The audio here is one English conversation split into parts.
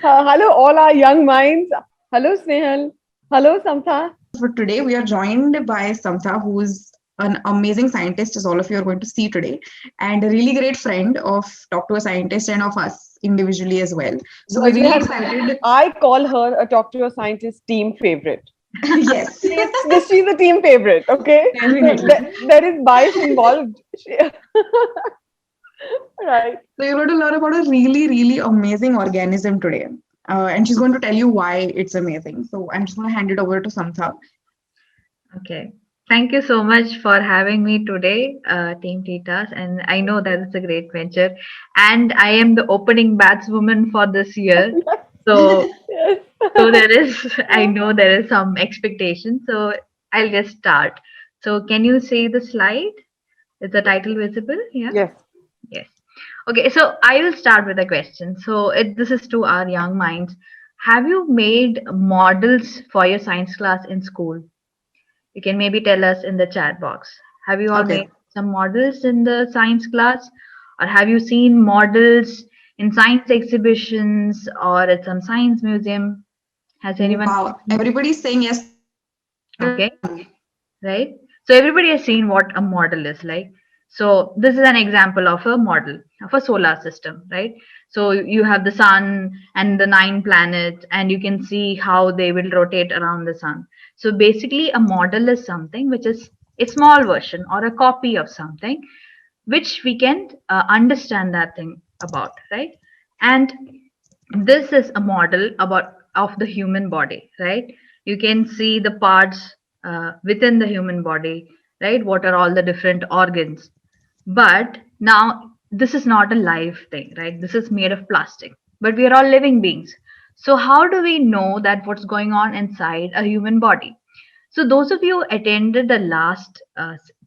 Hello, all our young minds. Hello, Snehal. Hello, Samtha. For today, we are joined by Samtha, who is an amazing scientist, as all of you are going to see today, and a really great friend of Talk to a Scientist and of us individually as well. So we're really Snehal, excited. I call her a Talk to a Scientist team favorite. Yes, She's a team favorite, okay? So definitely. there is bias involved. Right. So you're going to learn about a really, really amazing organism today. And she's going to tell you why it's amazing. So I'm just going to hand it over to Samtha. Okay. Thank you so much for having me today, Team Titas. And I know that it's a great venture. And I am the opening batswoman for this year. So, Yes. so there is, I know there is some expectation. So I'll just start. So can you see the slide? Is the title visible? Yeah. Yes. Yes. Okay. So I will start with a question. So this is to our young minds. Have you made models for your science class in school? You can maybe tell us in the chat box. Have you all Okay. made some models in the science class? Or have you seen models in science exhibitions or at some science museum? Has anyone Wow. Everybody's saying yes. okay, right? So everybody has seen what a model is like. So this is an example of a model of a solar system, right? So you have the sun and the 9 planets, and you can see how they will rotate around the sun. So basically, a model is something which is a small version or a copy of something which we can understand that thing about, right? And this is a model about of the human body, right? You can see the parts within the human body, right? What are all the different organs? But now this is not a live thing, right? This is made of plastic, but we are all living beings. So how do we know that what's going on inside a human body? So those of you who attended the last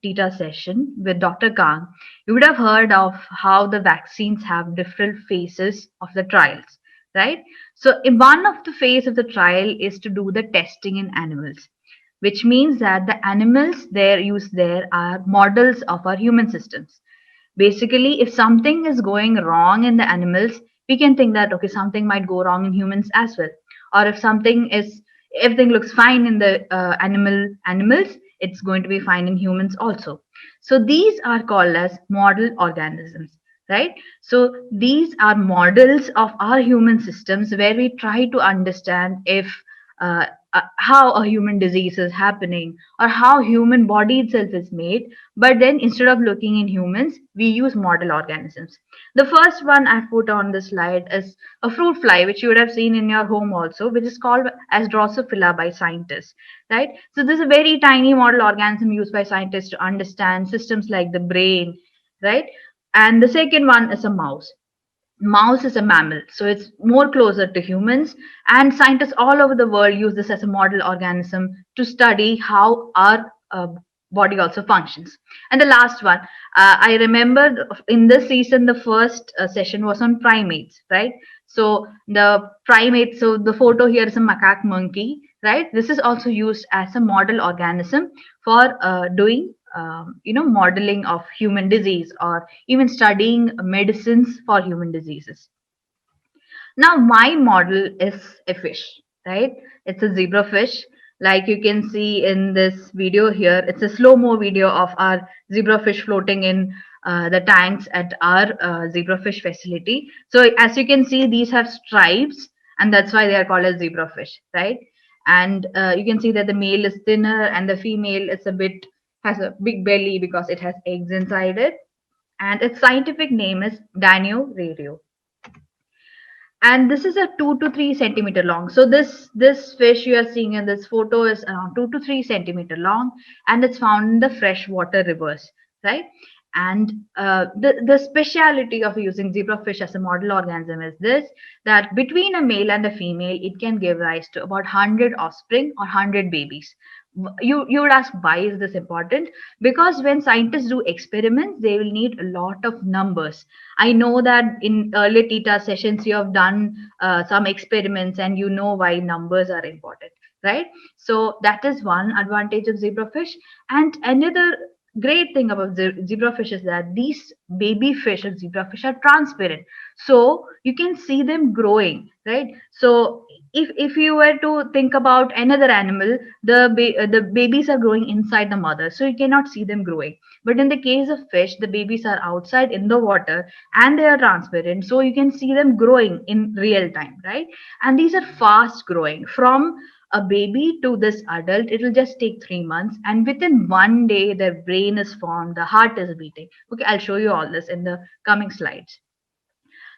TETA session with Dr. Kang, you would have heard of how the vaccines have different phases of the trials, right? So in one of the phase of the trial is to do the testing in animals, which means that the animals there used there are models of our human systems. Basically, if something is going wrong in the animals, we can think that okay, something might go wrong in humans as well. Or if something is everything looks fine in the animals, it's going to be fine in humans also. So these are called as model organisms, right? So these are models of our human systems where we try to understand if how a human disease is happening or how human body itself is made, but then instead of looking in humans, we use model organisms. The first one I've put on the slide is a fruit fly, which you would have seen in your home also, which is called as Drosophila by scientists, right? So this is a very tiny model organism used by scientists to understand systems like the brain, right? And the second one is a mouse. Mouse is a mammal, so it's more closer to humans, and scientists all over the world use this as a model organism to study how our body also functions. And the last one, I remember in this season, the first session was on primates, right? So the primate, so the photo here is a macaque monkey, right? This is also used as a model organism for doing modeling of human disease or even studying medicines for human diseases. Now my model is a fish, right? It's a zebrafish. Like you can see in this video here, it's a slow-mo video of our zebrafish floating in the tanks at our zebrafish facility. So as you can see, these have stripes, and that's why they are called as zebrafish, right? And you can see that the male is thinner and the female is a bit has a big belly because it has eggs inside it. And its scientific name is Danio rareo, and this is a 2 to 3 centimeter long. So this fish you are seeing in this photo is around 2 to 3 centimeter long, and it's found in the freshwater rivers, right? And the speciality of using zebrafish as a model organism is this, that between a male and a female it can give rise to about 100 offspring or 100 babies. You would ask, why is this important? Because when scientists do experiments, they will need a lot of numbers. I know that in earlier TETA sessions, you have done some experiments and you know why numbers are important, right? So that is one advantage of zebrafish. And another great thing about zebrafish is that these baby fish or zebrafish are transparent, so you can see them growing, right? So if you were to think about another animal, the babies are growing inside the mother, so you cannot see them growing. But in the case of fish, the babies are outside in the water and they are transparent, so you can see them growing in real time, right? And these are fast growing. From a baby to this adult, it will just take 3 months, and within one day their brain is formed, the heart is beating. Okay, I'll show you all this in the coming slides.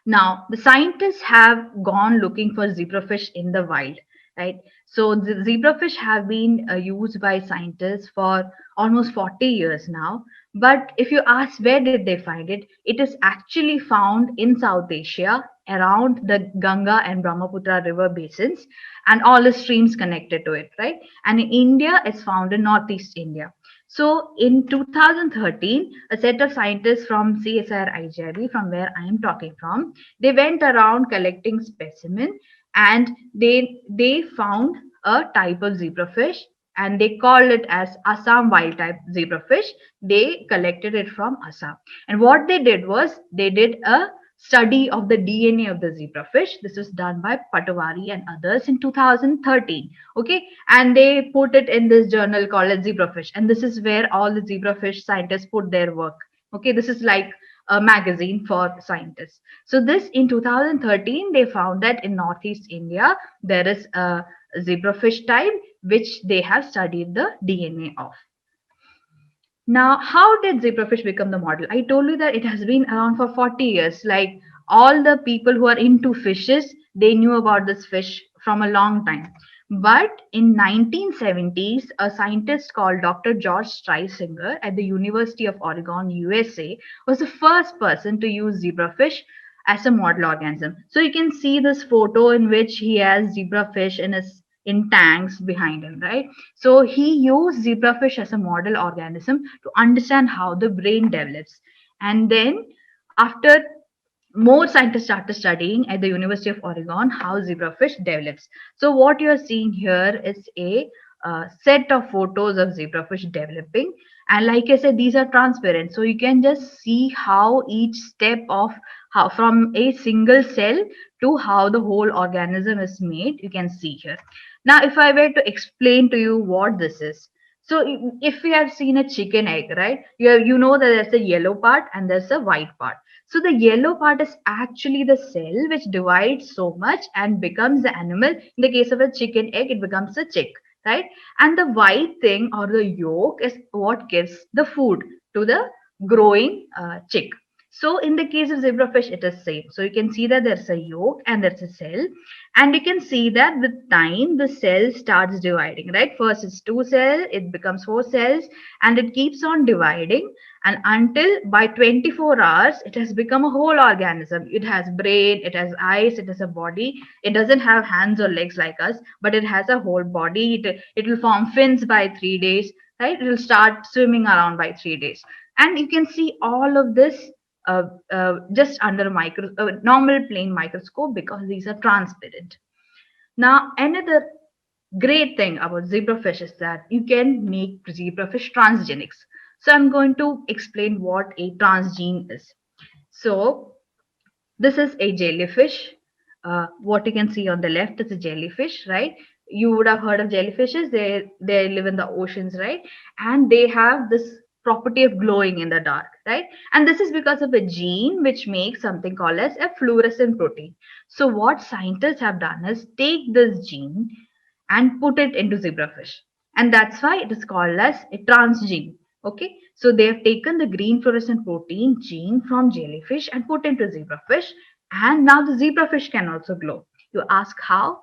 Now, the scientists have gone looking for zebrafish in the wild, right? So the zebrafish have been used by scientists for almost 40 years now. But if you ask where did they find it, it is actually found in South Asia around the Ganga and Brahmaputra river basins and all the streams connected to it, right? And in India, it's found in Northeast India. So in 2013, a set of scientists from CSIR IGIB, from where I am talking from, they went around collecting specimen, and they found a type of zebrafish, and they called it as Assam wild type zebrafish. They collected it from Assam, and what they did was they did a study of the DNA of the zebrafish. This was done by Patwari and others in 2013. Okay, and they put it in this journal called as Zebrafish, and this is where all the zebrafish scientists put their work. Okay, this is like a magazine for scientists. So this in 2013 they found that in Northeast India there is a zebrafish type which they have studied the DNA of. Now, how did zebrafish become the model? I told you that it has been around for 40 years. Like all the people who are into fishes, they knew about this fish from a long time. But in 1970s, a scientist called Dr. George Streisinger at the University of Oregon, USA, was the first person to use zebrafish as a model organism. So you can see this photo in which he has zebrafish in tanks behind him, right? So he used zebrafish as a model organism to understand how the brain develops. And then after, more scientists started studying at the University of Oregon how zebrafish develops. So what you are seeing here is a set of photos of zebrafish developing, and like I said, these are transparent, so you can just see how each step of how from a single cell to how the whole organism is made, you can see here. Now if I were to explain to you what this is, so if we have seen a chicken egg, right, you know that there's a yellow part and there's a white part. So the yellow part is actually the cell which divides so much and becomes the animal. In the case of a chicken egg, it becomes a chick, right? And the white thing or the yolk is what gives the food to the growing chick. So in the case of zebrafish, it is same. So you can see that there's a yolk and there's a cell, and you can see that with time the cell starts dividing. Right, first it's 2 cells, it becomes 4 cells, and it keeps on dividing, and until by 24 hours it has become a whole organism. It has brain, it has eyes, it has a body. It doesn't have hands or legs like us, but it has a whole body. It will form fins by 3 days, right? It will start swimming around by 3 days, and you can see all of this just under a normal plain microscope because these are transparent. Now, another great thing about zebrafish is that you can make zebrafish transgenics. So I'm going to explain what a transgene is. So this is a jellyfish. What you can see on the left is a jellyfish, right? You would have heard of jellyfishes. They live in the oceans, right? And they have this property of glowing in the dark, right? And this is because of a gene which makes something called as a fluorescent protein. So what scientists have done is take this gene and put it into zebrafish, and that's why it is called as a transgene. Okay, so they have taken the green fluorescent protein gene from jellyfish and put into zebrafish, and now the zebrafish can also glow. You ask how?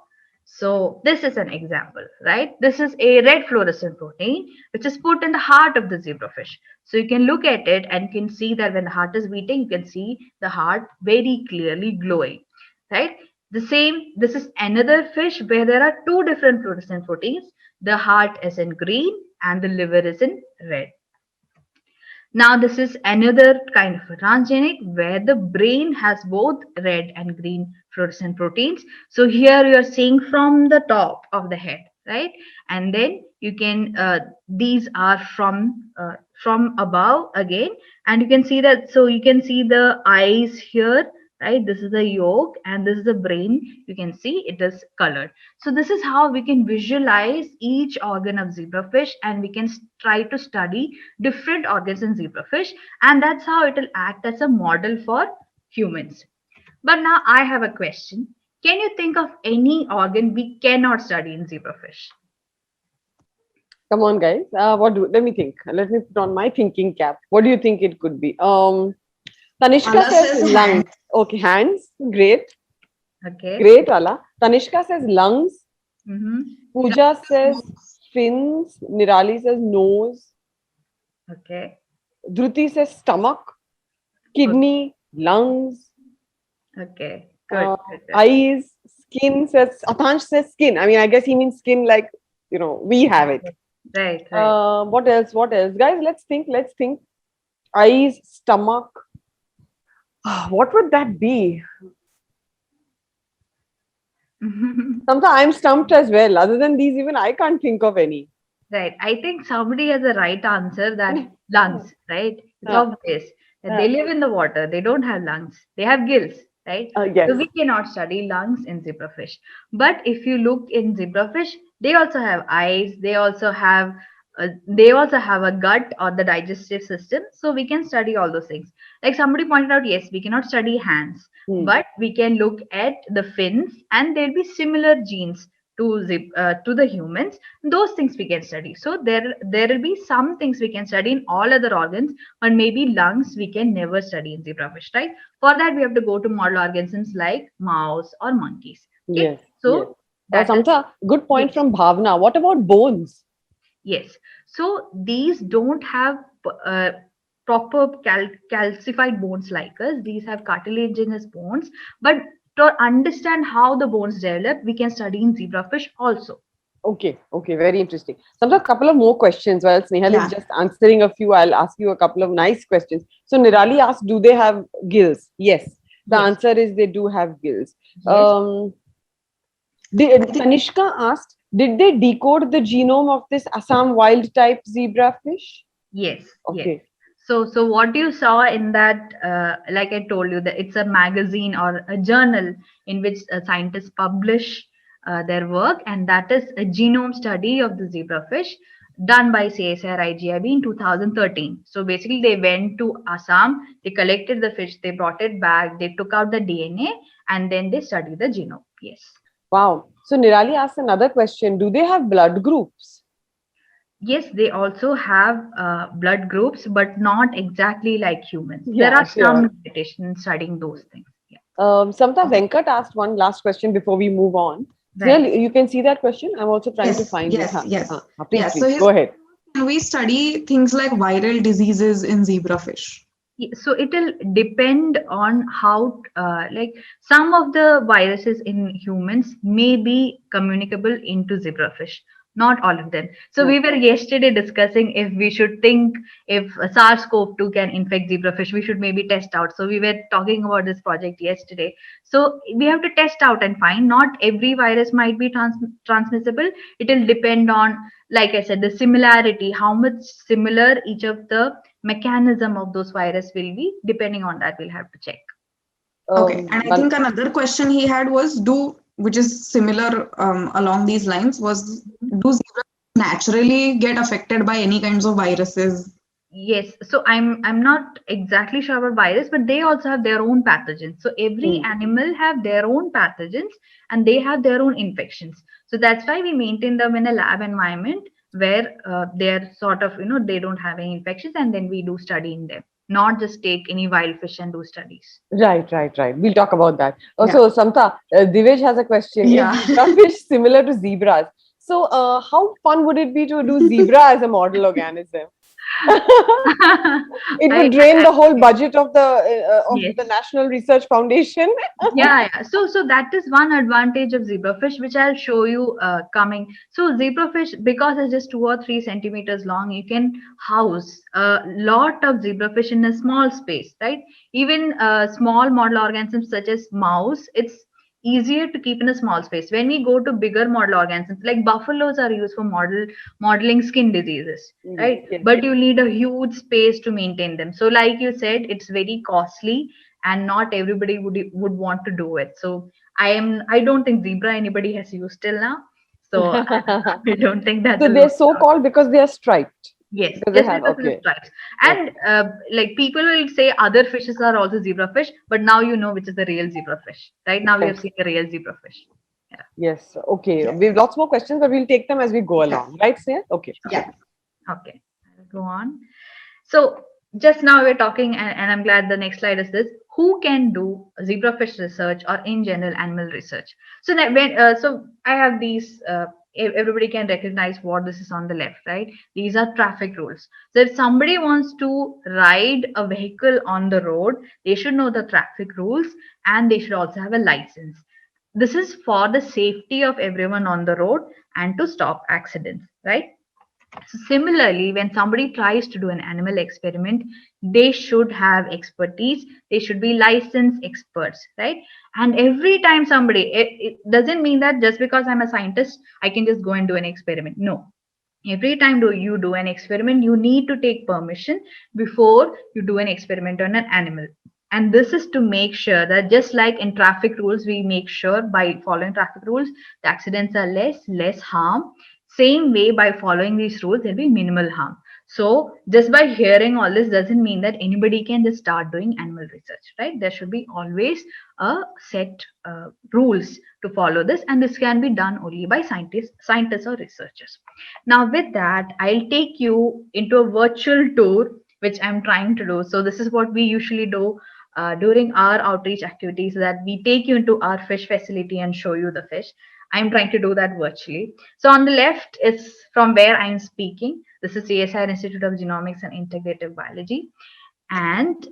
So this is an example, right? This is a red fluorescent protein which is put in the heart of the zebrafish. So you can look at it and you can see that when the heart is beating, you can see the heart very clearly glowing, right? The same, this is another fish where there are two different fluorescent proteins. The heart is in green and the liver is in red. Now, this is another kind of a transgenic where the brain has both red and green fluorescent proteins. So here you are seeing from the top of the head, right? And then you can, these are from from above again, and you can see that. So you can see the eyes here, right? This is the yolk and this is the brain. You can see it is colored. So this is how we can visualize each organ of zebrafish, and we can try to study different organs in zebrafish, and that's how it will act as a model for humans. But now I have a question. Can you think of any organ we cannot study in zebrafish? Come on, guys. Let me think. Let me put on my thinking cap. What do you think it could be? Tanishka Ala says says lungs. hand. Okay, hands. Great. Okay. Great, Ala. Tanishka says lungs. Mm-hmm. Pooja says fins. Nirali says nose. Okay. Dhruti says stomach. Kidney. Lungs. Okay. Good. Uh, Good, good. eyes. Skin says. Atansh says skin. I mean, I guess he means skin like, we have it. Right. Right. What else? What else? Guys, let's think. Let's think. Eyes, stomach. What would that be? Sometimes I'm stumped as well. Other than these, even I can't think of any. Right. I think somebody has a right answer, that lungs, right? It's Yeah. obvious that they live in the water. They don't have lungs. They have gills, right? Yes. So we cannot study lungs in zebrafish. But if you look in zebrafish, they also have eyes. They also have a gut or the digestive system. So we can study all those things. Like somebody pointed out, yes, we cannot study hands, but we can look at the fins, and there'll be similar genes to the humans. Those things we can study. So there will be some things we can study in all other organs, but maybe lungs we can never study in zebrafish, right? For that we have to go to model organisms like mouse or monkeys. Okay? Yes. So Yes. that is- Samta, good point Yes. from Bhavna. What about bones? yes. So these don't have proper calcified bones like us. These have cartilaginous bones, but to understand how the bones develop, we can study in zebrafish also. Okay. Very interesting. Samta, a couple of more questions while Snehal Yeah. is just answering a few. I'll ask you a couple of nice questions. So Nirali asked, do they have gills? Yes. The Yes. answer is they do have gills. Yes. Tanishka asked, did they decode the genome of this Assam wild type zebrafish? Yes. Yes. Okay. So what you saw in that, like I told you, that it's a magazine or a journal in which scientists publish their work, and that is a genome study of the zebrafish done by CSIR IGIB in 2013. So basically, they went to Assam, they collected the fish, they brought it back, they took out the DNA, and then they studied the genome. Yes. Wow. So Nirali asked another question. Do they have blood groups? Yes, they also have blood groups, but not exactly like humans. Yeah, There are sure. some limitations in studying those things. Yeah. Samta Venkat asked one last question before we move on. Right. Snehal, you can see that question. I'm also trying to Yes, find yes, it. yes. Please, Yeah, please. so his- Go ahead. Can we study things like viral diseases in zebrafish? So it will depend on how, like some of the viruses in humans may be communicable into zebrafish, not all of them. So we were yesterday discussing if we should think if SARS-CoV-2 can infect zebrafish, we should maybe test out. So we were talking about this project yesterday. So we have to test out and find. Not every virus might be transmissible. It will depend on, like I said, the similarity, how much similar each of the mechanism of those virus will be. Depending on that, we'll have to check. Okay, and I think another question he had was which is similar along these lines, was do zebras naturally get affected by any kinds of viruses? Yes, so I'm not exactly sure about virus, but they also have their own pathogens. So every animal have their own pathogens, and they have their own infections. So that's why we maintain them in a lab environment where they're sort of, they don't have any infections, and then we do study in them, not just take any wild fish and do studies. Right. We'll talk about that. Also, Samta, Divesh has a question. Yeah. Is zebrafish similar to zebras? So, how fun would it be to do zebra as a model organism? It would drain the whole budget of the National Research Foundation. Yeah. So that is one advantage of zebrafish, which I'll show you coming. So zebrafish, because it's just 2 or 3 centimeters long, you can house a lot of zebrafish in a small space, right? Even small model organisms such as mouse, it's easier to keep in a small space. When we go to bigger model organisms, like buffaloes are used for modeling skin diseases, right? Yes. But you need a huge space to maintain them. So like you said, it's very costly and not everybody would want to do it. So I don't think zebra anybody has used till now. So I don't think that So will they're work so out. called because they are striped. Yes, Because they just have, because of the okay. stripes. Okay. And like people will say other fishes are also zebrafish, but now you know which is the real zebrafish. Right now we have Yes. seen the real zebrafish. Yeah, Yes. Okay. Yes. We have lots more questions, but we'll take them as we go along. Right, Sneha? Okay. sure. Yeah. Okay, I'll go on. So just now we're talking, and I'm glad the next slide is this. Who can do zebrafish research or in general animal research? So so I have these. Everybody can recognize what this is on the left, right? These are traffic rules. So if somebody wants to ride a vehicle on the road, they should know the traffic rules and they should also have a license. This is for the safety of everyone on the road and to stop accidents, right? So similarly, when somebody tries to do an animal experiment, they should have expertise. They should be licensed experts, right? And every time it doesn't mean that just because I'm a scientist, I can just go and do an experiment. No. Every time you do an experiment, you need to take permission before you do an experiment on an animal. And this is to make sure that just like in traffic rules, we make sure by following traffic rules, the accidents are less harm. Same way, by following these rules, there'll be minimal harm. So just by hearing all this doesn't mean that anybody can just start doing animal research, right? There should be always a set rules to follow this, and this can be done only by scientists or researchers. Now, with that, I'll take you into a virtual tour, which I'm trying to do. So this is what we usually do during our outreach activities, that we take you into our fish facility and show you the fish. I'm trying to do that virtually. So on the left is from where I'm speaking. This is CSIR Institute of Genomics and Integrative Biology. And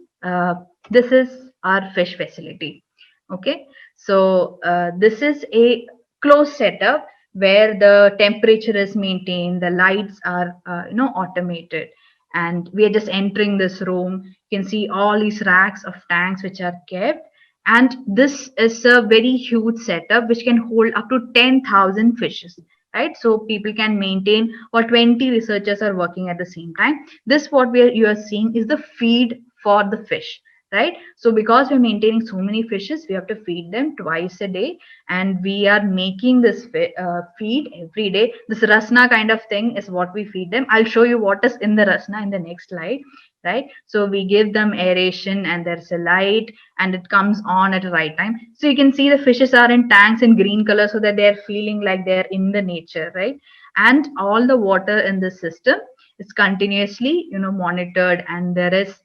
this is our fish facility. Okay. So this is a closed setup where the temperature is maintained, the lights are automated, and we are just entering this room. You can see all these racks of tanks which are kept, and this is a very huge setup which can hold up to 10,000 fishes, right? So people can maintain, or 20 researchers are working at the same time. This what you are seeing is the feed for the fish, right? So because we're maintaining so many fishes, we have to feed them twice a day, and we are making this feed every day. This rasna kind of thing is what we feed them. I'll show you what is in the rasna in the next slide, right? So we give them aeration, and there's a light, and it comes on at the right time. So you can see the fishes are in tanks in green color, so that they're feeling like they're in the nature, right? And all the water in the system is continuously monitored, and there is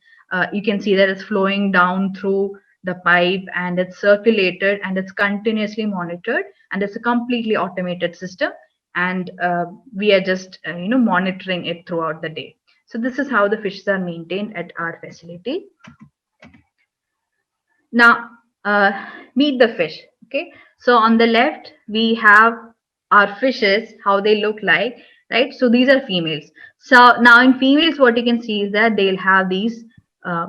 you can see that it's flowing down through the pipe, and it's circulated, and it's continuously monitored, and it's a completely automated system. And we are just monitoring it throughout the day. So this is how the fishes are maintained at our facility. Now, meet the fish. Okay, so on the left we have our fishes, how they look like, right? So these are females. So now in females, what you can see is that they'll have these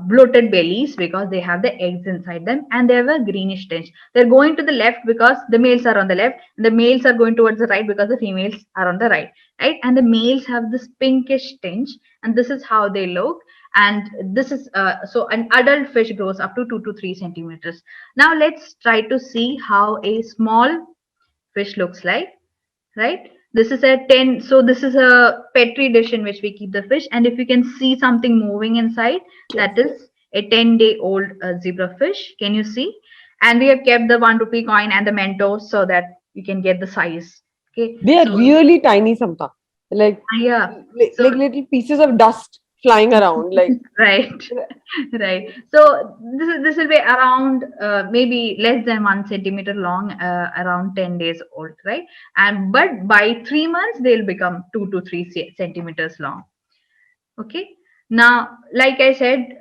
bloated bellies because they have the eggs inside them, and they have a greenish tinge. They're going to the left because the males are on the left, and the males are going towards the right because the females are on the right, right? And the males have this pinkish tinge, and this is how they look. And this is so an adult fish grows up to 2 to 3 centimeters. Now let's try to see how a small fish looks like, right? This is a 10, so this is a petri dish in which we keep the fish, and if you can see something moving inside, Yes. that is a 10-day-old zebra fish. Can you see? And we have kept the 1 rupee coin and the Mentos so that you can get the size. Okay, They are so really tiny sometimes. Like, yeah, like, so like little pieces of dust flying around. Like, right. Right. So this will be around maybe less than 1 centimeter long, around 10 days old, right? And but by 3 months they'll become 2 to 3 centimeters long. Okay. Now, like I said,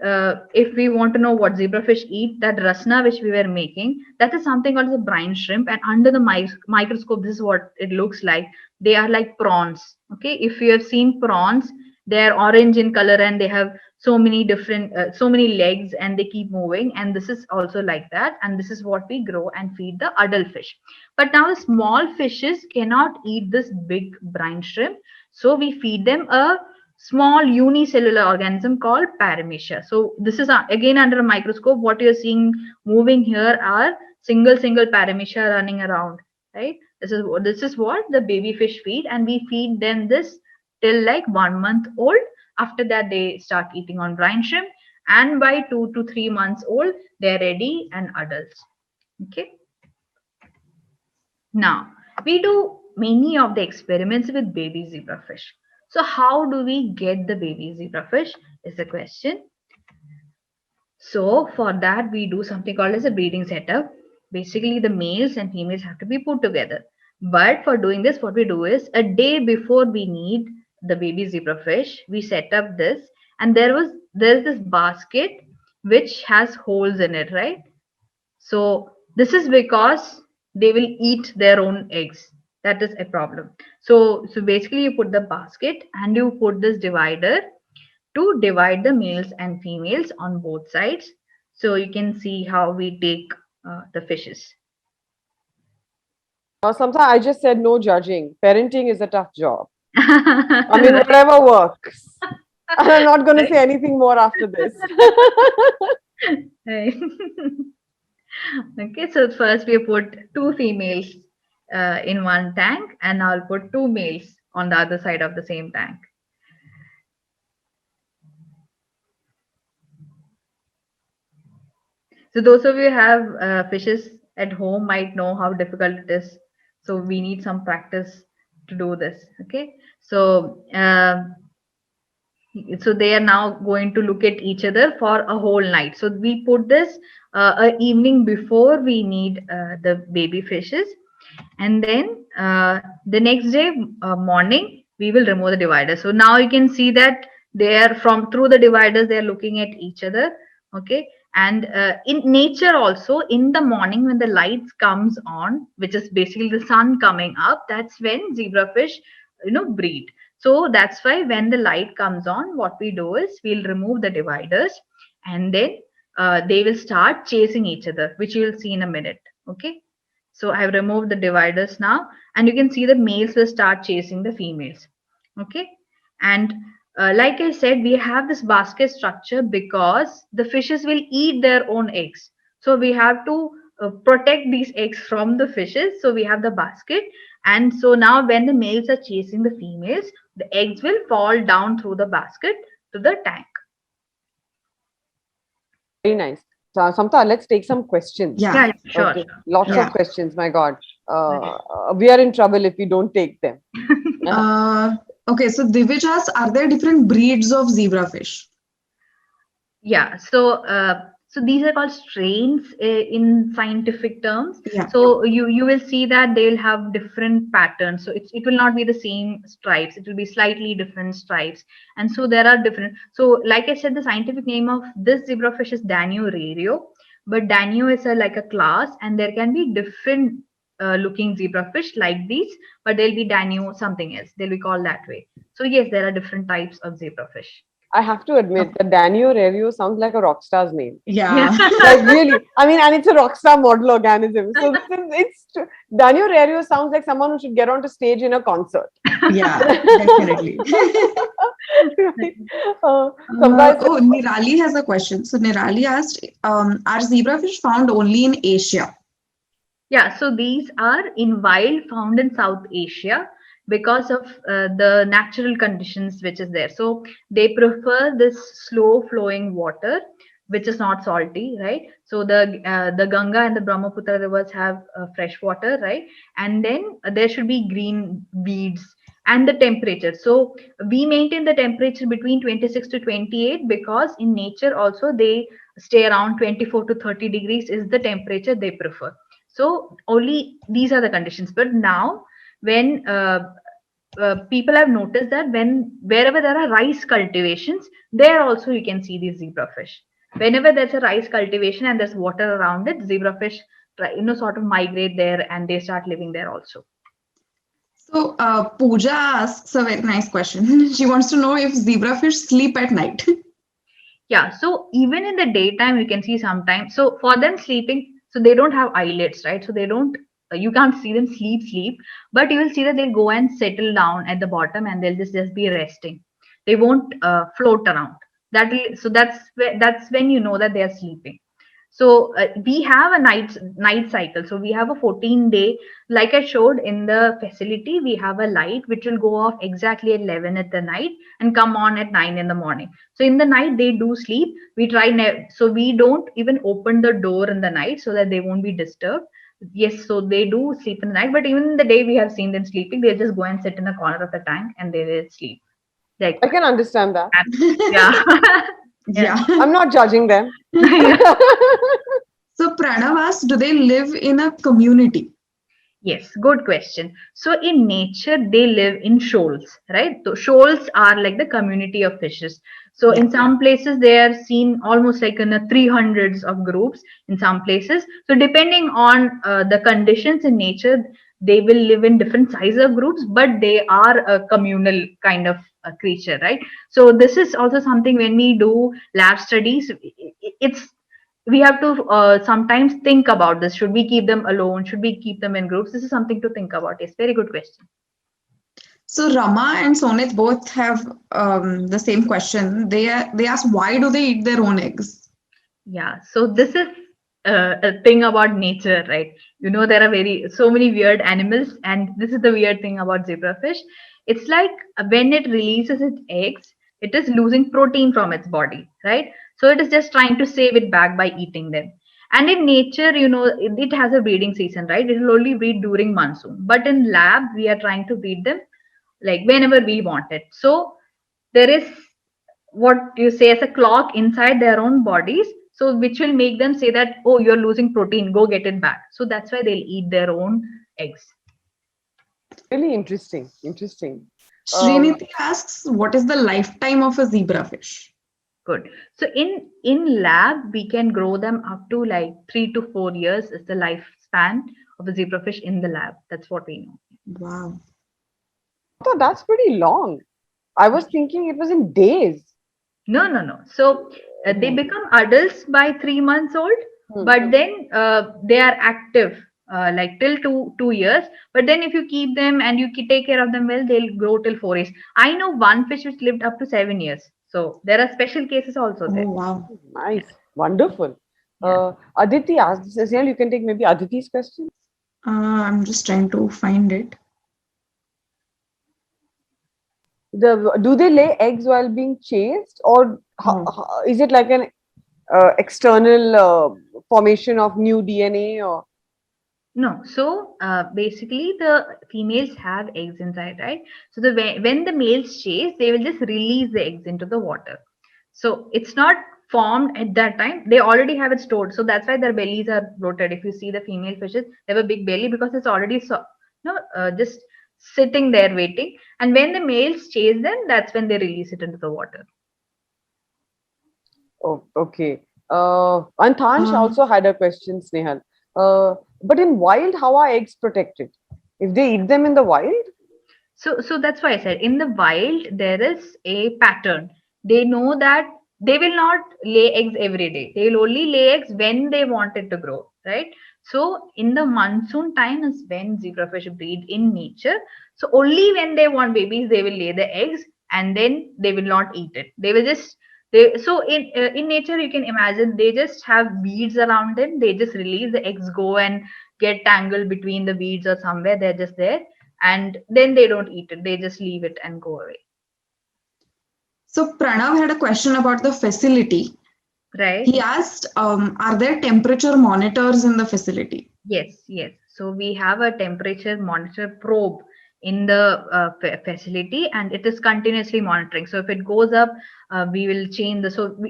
if we want to know what zebrafish eat, that rasna which we were making, that is something called the brine shrimp. And under the microscope, this is what it looks like. They are like prawns. Okay. If you have seen prawns, They're orange in color and they have so many different so many legs and they keep moving, and this is also like that, and this is what we grow and feed the adult fish. But now the small fishes cannot eat this big brine shrimp, so we feed them a small unicellular organism called paramecia. So this is again under a microscope. What you're seeing moving here are single paramecia running around, right? This is what the baby fish feed, and we feed them this till like 1 month old. After that, they start eating on brine shrimp, and by 2 to 3 months old, they're ready and adults. Okay. Now we do many of the experiments with baby zebrafish. So how do we get the baby zebrafish is the question. So for that, we do something called as a breeding setup. Basically, the males and females have to be put together. But for doing this, what we do is a day before we need the baby zebrafish, we set up this, and there's this basket which has holes in it, right? So this is because they will eat their own eggs. That is a problem. So basically, you put the basket and you put this divider to divide the males and females on both sides. So you can see how we take the fishes. Sometimes I just said no judging. Parenting is a tough job. I mean, whatever works. And I'm not going to say anything more after this. Right. Okay, so first we put 2 females in one tank, and I'll put 2 males on the other side of the same tank. So those of you who have fishes at home might know how difficult it is. So we need some practice to do this. Okay. So so they are now going to look at each other for a whole night. So we put this a evening before we need the baby fishes, and then the next day morning we will remove the divider. So now you can see that they are from through the dividers, they are looking at each other. Okay. And in nature also, in the morning when the lights comes on, which is basically the sun coming up, that's when zebrafish breed. So that's why when the light comes on, what we do is we'll remove the dividers, and then they will start chasing each other, which you will see in a minute. Okay. So I've removed the dividers now, and you can see the males will start chasing the females. Okay. And like I said, we have this basket structure because the fishes will eat their own eggs. So we have to protect these eggs from the fishes. So we have the basket. And so now when the males are chasing the females, the eggs will fall down through the basket to the tank. Very nice. So, Samta, let's take some questions. Yeah. Sure. Okay. Lots Yeah. of questions. My God. We are in trouble if we don't take them. Okay, so Divij asks, are there different breeds of zebrafish? Yeah. So these are called strains in scientific terms. Yeah. So you will see that they'll have different patterns. So it will not be the same stripes. It will be slightly different stripes. And so there are different. So like I said, the scientific name of this zebrafish is Danio rareo. But Danio is like a class, and there can be different looking zebrafish like these, but they'll be Danio something else. They'll be called that way. So yes, there are different types of zebrafish. I have to admit that Danio Rareo sounds like a rock star's name. Yeah. Like really, I mean, and it's a rock star model organism. So Danio Rareo sounds like someone who should get onto stage in a concert. Yeah, definitely. Right? Sometimes Nirali has a question. So Nirali asked, are zebrafish found only in Asia? Yeah, so these are in wild found in South Asia because of the natural conditions which is there. So they prefer this slow flowing water, which is not salty, right? So the Ganga and the Brahmaputra rivers have fresh water, right? And then there should be green weeds and the temperature. So we maintain the temperature between 26 to 28 because in nature also they stay around 24 to 30 degrees is the temperature they prefer. So only these are the conditions. But now when people have noticed that wherever there are rice cultivations, there also you can see these zebrafish. Whenever there's a rice cultivation and there's water around it, zebrafish sort of migrate there and they start living there also. So Pooja asks a very nice question. She wants to know if zebrafish sleep at night. Yeah, so even in the daytime, you can see sometimes. So for them sleeping, so they don't have eyelids, right? So they don't, you can't see them sleep, but you will see that they'll go and settle down at the bottom and they'll just be resting. They won't float around. So that's when you know that they are sleeping. So we have a night cycle. So we have a 14-day, like I showed in the facility, we have a light which will go off exactly at 11 at the night and come on at 9 in the morning. So in the night they do sleep. So we don't even open the door in the night so that they won't be disturbed. Yes, so they do sleep in the night, but even in the day we have seen them sleeping. They just go and sit in a corner of the tank and they will sleep. Like I can understand that. yeah. Yeah. I'm not judging them. So Pranav asks, do they live in a community? Yes, good question. So in nature, they live in shoals, right? So shoals are like the community of fishes. So in some places, they are seen almost like in a 300s of groups in some places. So depending on the conditions in nature, they will live in different size of groups, but they are a communal kind of a creature, right? So this is also something when we do lab studies, it's we have to sometimes think about this. Should we keep them alone? Should we keep them in groups? This is something to think about. Yes, very good question. So Rama and Sonit both have the same question. They ask, why do they eat their own eggs? Yeah, so this is a thing about nature, right? You know, there are so many weird animals, and this is the weird thing about zebrafish. It's like when it releases its eggs, it is losing protein from its body, right? So it is just trying to save it back by eating them. And in nature, you know, it has a breeding season, right? It will only breed during monsoon. But in lab, we are trying to breed them like whenever we want it. So there is what you say as a clock inside their own bodies, so which will make them say that, oh, you're losing protein, go get it back. So that's why they'll eat their own eggs. Really interesting. Interesting. Sriniti asks, what is the lifetime of a zebrafish? Good. So in lab we can grow them up to like 3 to 4 years is the lifespan of a zebrafish in the lab. That's what we know. Wow. So that's pretty long. I was thinking it was in days. No. So they become adults by 3 months old, Hmm. but then they are active like till 2 years. But then if you keep them and you take care of them well, they'll grow till 4 years. I know one fish which lived up to 7 years. So there are special cases also there. Oh, wow. Nice. Wonderful. Yeah. Aditi asked, Snehal, you can take maybe Aditi's question. I'm just trying to find it. Do they lay eggs while being chased, or is it like an external formation of new DNA? Or No, so basically the females have eggs inside, right? So when the males chase, they will just release the eggs into the water. So it's not formed at that time. They already have it stored. So that's why their bellies are bloated. If you see the female fishes, they have a big belly because it's already just sitting there waiting. And when the males chase them, that's when they release it into the water. oh, okay. And Thansh also had a question, Snehal. But in wild, how are eggs protected? If they eat them in the wild? So that's why I said in the wild there is a pattern. They know that they will not lay eggs every day. They will only lay eggs when they want it to grow, right? So in the monsoon time is when zebrafish breed in nature. So only when they want babies they will lay the eggs, and then they will not eat it. They will just so in nature you can imagine they just have weeds around them. They just release the eggs, go and get tangled between the weeds or somewhere. They're just there, and then they don't eat it, they just leave it and go away. So Pranav had a question about the facility. Right. He asked, are there temperature monitors in the facility? Yes. So we have a temperature monitor probe in the facility, and it is continuously monitoring. So if it goes up, we will change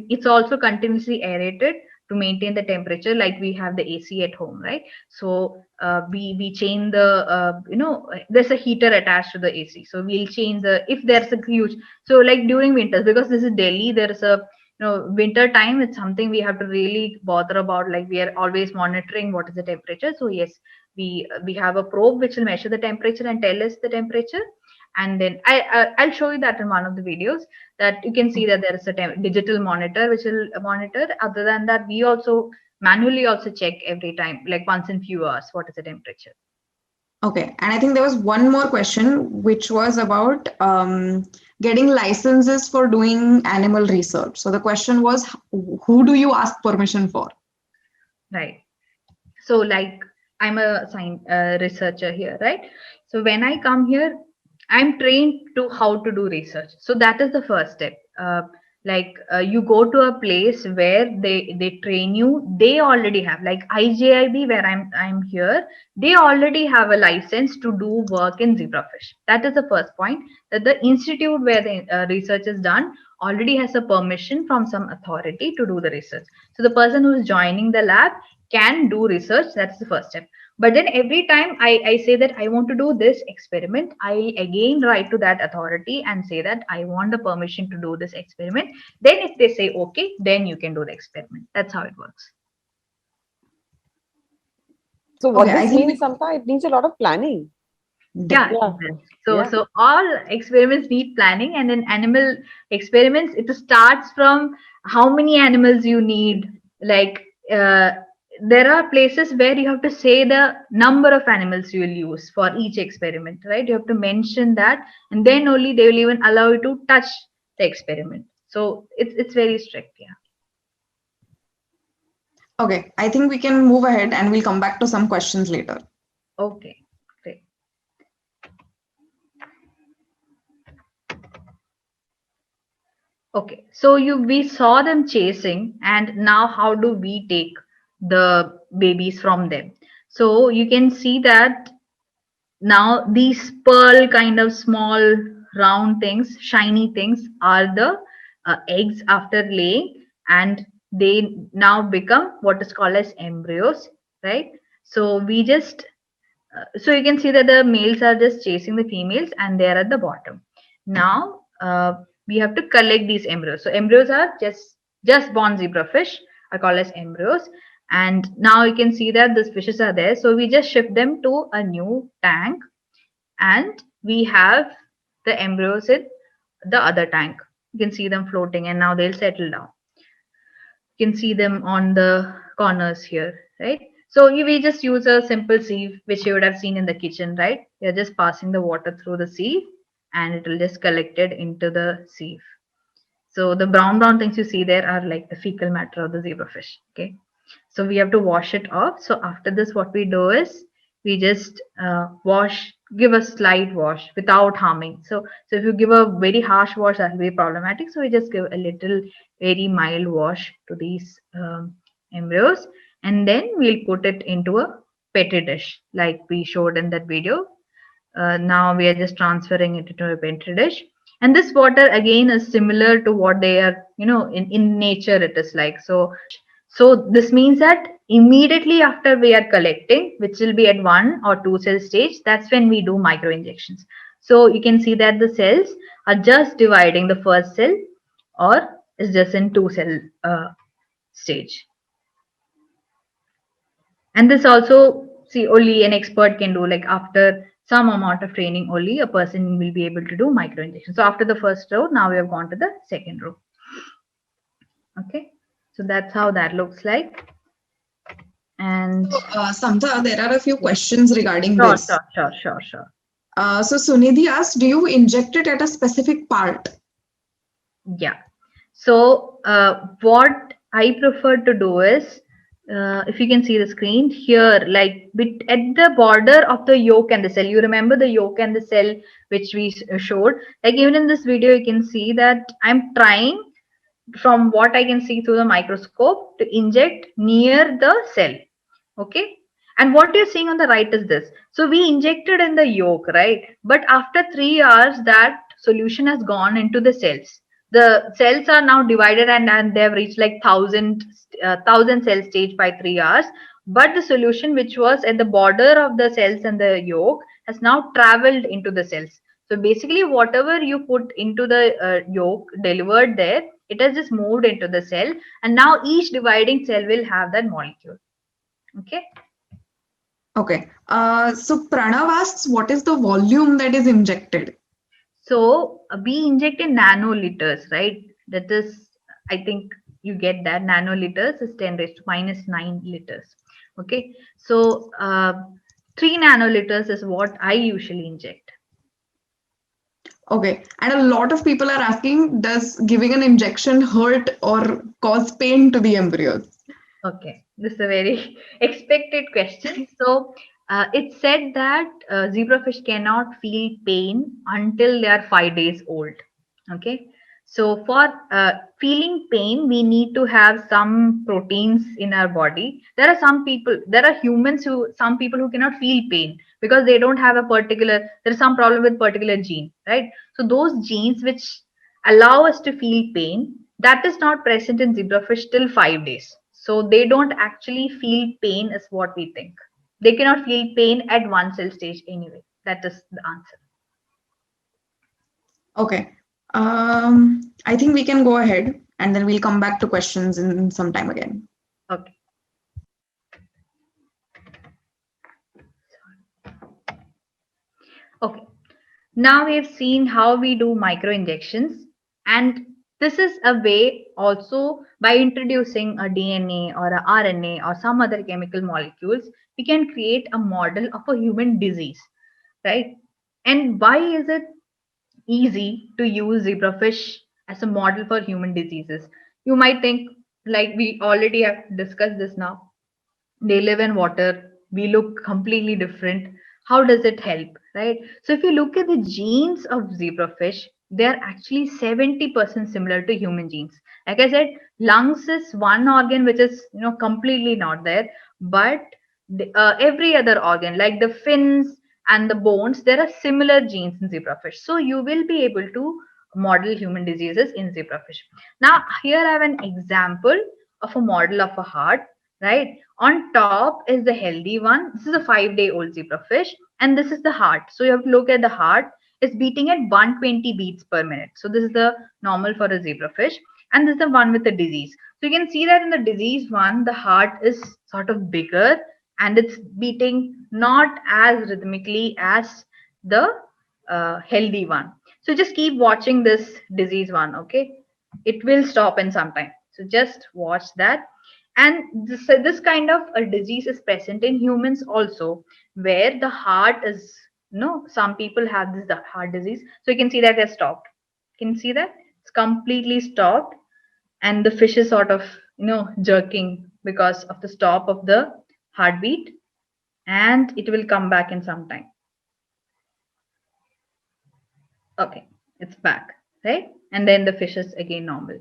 it's also continuously aerated to maintain the temperature, like we have the AC at home, right? So we change there's a heater attached to the AC, so we'll change if there's a huge, so like during winters, because this is Delhi, there's a winter time, it's something we have to really bother about, like we are always monitoring what is the temperature. So yes, we have a probe which will measure the temperature and tell us the temperature. And then I'll show you that in one of the videos, that you can see that there is a digital monitor which will monitor. Other than that, we also manually also check every time, like once in few hours, what is the temperature. Okay, and I think there was one more question which was about getting licenses for doing animal research. So the question was, who do you ask permission for? Right. So like I'm a researcher here, right? So when I come here, I'm trained to how to do research. So that is the first step. You go to a place where they train you. They already have, like IJIB, where I'm here. They already have a license to do work in zebrafish. That is the first point. That the institute where the research is done already has a permission from some authority to do the research. So the person who is joining the lab can do research. That's the first step. But then every time I say that I want to do this experiment, I again write to that authority and say that I want the permission to do this experiment. Then if they say okay, then you can do the experiment. That's how it works. So what Okay, this means, Samta, it needs a lot of planning. Yeah. Yeah. So all experiments need planning, and in animal experiments, it starts from how many animals you need. Like there are places where you have to say the number of animals you will use for each experiment, right? You have to mention that, and then only they will even allow you to touch the experiment. So it's very strict. Yeah. Okay, I think we can move ahead and we'll come back to some questions later. Okay. Great. Okay, so we saw them chasing, and now how do we take the babies from them? So you can see that now these pearl kind of small round things, shiny things, are the eggs after laying, and they now become what is called as embryos, right? So we just so you can see that the males are just chasing the females, and they're at the bottom. Now we have to collect these embryos. So embryos are just born zebrafish are called as embryos, and now you can see that these fishes are there. So we just shift them to a new tank, and we have the embryos in the other tank. You can see them floating, and now they'll settle down. You can see them on the corners here, right? So we just use a simple sieve, which you would have seen in the kitchen, right? You're just passing the water through the sieve, and it will just collect it into the sieve. So the brown things you see there are like the fecal matter of the zebrafish. Okay. So we have to wash it off. So after this, what we do is we just give a slight wash without harming. So if you give a very harsh wash, that will be problematic. So we just give a little very mild wash to these embryos, and then we'll put it into a petri dish like we showed in that video. Now we are just transferring it into a petri dish, and this water again is similar to what they are, in nature it is like. So this means that immediately after we are collecting, which will be at 1 or 2 cell stage, that's when we do micro injections. So you can see that the cells are just dividing the first cell, or is just in 2 cell stage. And this also, see, only an expert can do, like after some amount of training, only a person will be able to do micro injection. So after the first row, now we have gone to the second row. Okay, so that's how that looks like. And Samta, there are a few questions regarding this. Sure. So Sunidhi asked, do you inject it at a specific part? Yeah. So what I prefer to do is, if you can see the screen here, like at the border of the yolk and the cell. You remember the yolk and the cell which we showed? Like even in this video, you can see that I'm trying, from what I can see through the microscope, to inject near the cell. Okay. And what you're seeing on the right is this. So we injected in the yolk, right? But after 3 hours, that solution has gone into the cells. The cells are now divided, and they've reached like 1,000 cell stage by 3 hours. But the solution which was at the border of the cells and the yolk has now traveled into the cells. So basically, whatever you put into the yolk delivered there, it has just moved into the cell, and now each dividing cell will have that molecule. Okay. Okay. So Pranav asks, what is the volume that is injected? So we inject in nanoliters, right? That is, I think you get that. Nanoliters is 10 raised to minus 9 liters. Okay. So 3 nanoliters is what I usually inject. Okay. And a lot of people are asking, does giving an injection hurt or cause pain to the embryos? Okay, this is a very expected question. So, it's said that zebrafish cannot feel pain until they are 5 days old. Okay, so for feeling pain, we need to have some proteins in our body. There are humans some people who cannot feel pain because they don't have a particular, there is some problem with particular gene, right? So, those genes which allow us to feel pain, that is not present in zebrafish till 5 days. So they don't actually feel pain, is what we think. They cannot feel pain at one cell stage anyway. That is the answer. Okay. I think we can go ahead and then we'll come back to questions in some time again. Okay. Okay. Now we've seen how we do micro injections, and this is a way also by introducing a DNA or a RNA or some other chemical molecules, we can create a model of a human disease, right? And why is it easy to use zebrafish as a model for human diseases? You might think, like we already have discussed this now, they live in water, we look completely different. How does it help, right? So if you look at the genes of zebrafish, they're actually 70% similar to human genes. Like I said, lungs is one organ which is completely not there, but every other organ like the fins and the bones, there are similar genes in zebrafish, so you will be able to model human diseases in zebrafish. Now here I have an example of a model of a heart, right? On top is the healthy one. This is a 5-day old zebrafish, and this is the heart. So you have to look at the heart. It's beating at 120 beats per minute. So this is the normal for a zebrafish, and this is the one with the disease. So you can see that in the disease one, the heart is sort of bigger and it's beating not as rhythmically as the healthy one. So just keep watching this disease one, okay? It will stop in some time. So just watch that. And this kind of a disease is present in humans also, where the heart is, some people have this the heart disease. So you can see that they're stopped. Can you see that? It's completely stopped. And the fish is sort of, jerking because of the stop of the heartbeat. And it will come back in some time. Okay, it's back, right? And then the fish is again normal.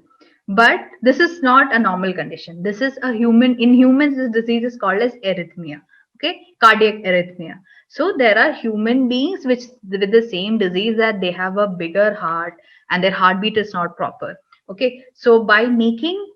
But this is not a normal condition. This is a human, in humans, this disease is called as arrhythmia, okay? Cardiac arrhythmia. So there are human beings which with the same disease that they have a bigger heart and their heartbeat is not proper. Okay, so by making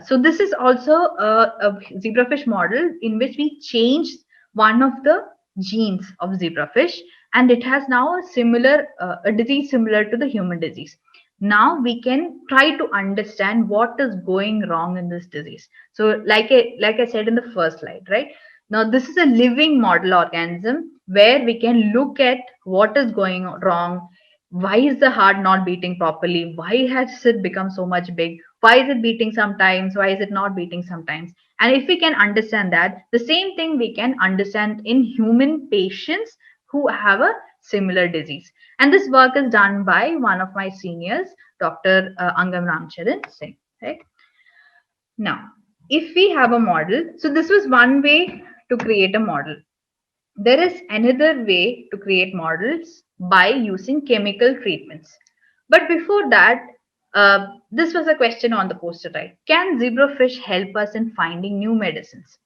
so this is also a zebrafish model in which we change one of the genes of zebrafish, and it has now a similar a disease similar to the human disease. Now we can try to understand what is going wrong in this disease. So like I said in the first slide, right? Now this is a living model organism where we can look at what is going wrong. Why is the heart not beating properly? Why has it become so much big? Why is it beating sometimes? Why is it not beating sometimes? And if we can understand that, the same thing we can understand in human patients who have a similar disease. And this work is done by one of my seniors, Dr. Angam Ramcharan Singh. Right? Now, if we have a model, so this was one way to create a model. There is another way to create models by using chemical treatments. But before that, this was a question on the poster, right? Can zebrafish help us in finding new medicines?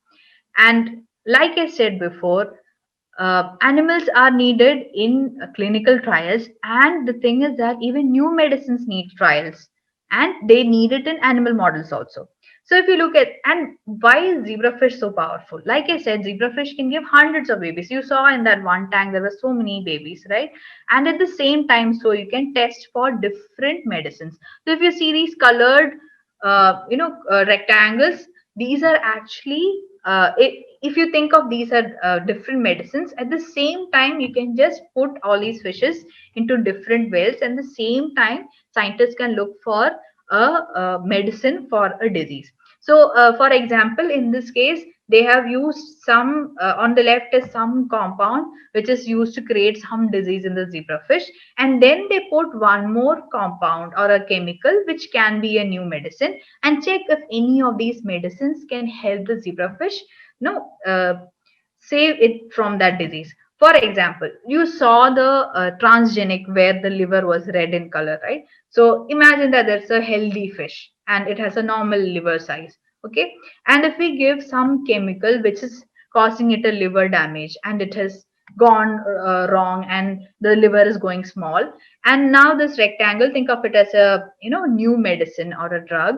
And like I said before, animals are needed in clinical trials, and the thing is that even new medicines need trials, and they need it in animal models also. So if you look at, and why is zebrafish so powerful? Like I said, zebrafish can give hundreds of babies. You saw in that one tank there were so many babies, right? And at the same time, so you can test for different medicines. So if you see these colored rectangles, these are actually if you think of these are different medicines, at the same time you can just put all these fishes into different wells, and the same time scientists can look for a medicine for a disease. So for example, in this case they have used some on the left is some compound which is used to create some disease in the zebrafish, and then they put one more compound or a chemical which can be a new medicine, and check if any of these medicines can help the zebrafish no save it from that disease. For example, you saw the transgenic where the liver was red in color, right? So imagine that there's a healthy fish and it has a normal liver size, okay? And if we give some chemical which is causing it a liver damage, and it has gone wrong and the liver is going small, and now this rectangle, think of it as a new medicine or a drug,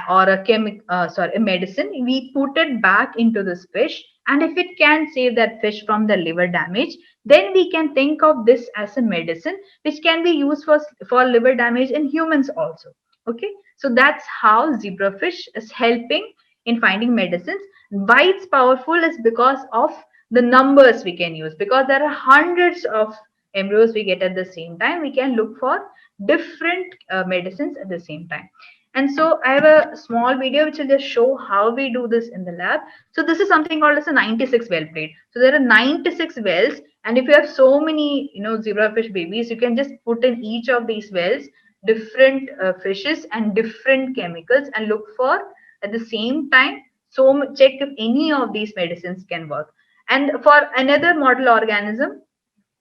or a a medicine, we put it back into this fish, and if it can save that fish from the liver damage, then we can think of this as a medicine which can be used for liver damage in humans also. Okay, so that's how zebrafish is helping in finding medicines. Why it's powerful is because of the numbers we can use, because there are hundreds of embryos we get at the same time. We can look for different medicines at the same time. And so I have a small video which will just show how we do this in the lab. So this is something called as a 96 well plate. So there are 96 wells, and if you have so many zebrafish babies, you can just put in each of these wells different fishes and different chemicals and look for at the same time, so check if any of these medicines can work. And for another model organism,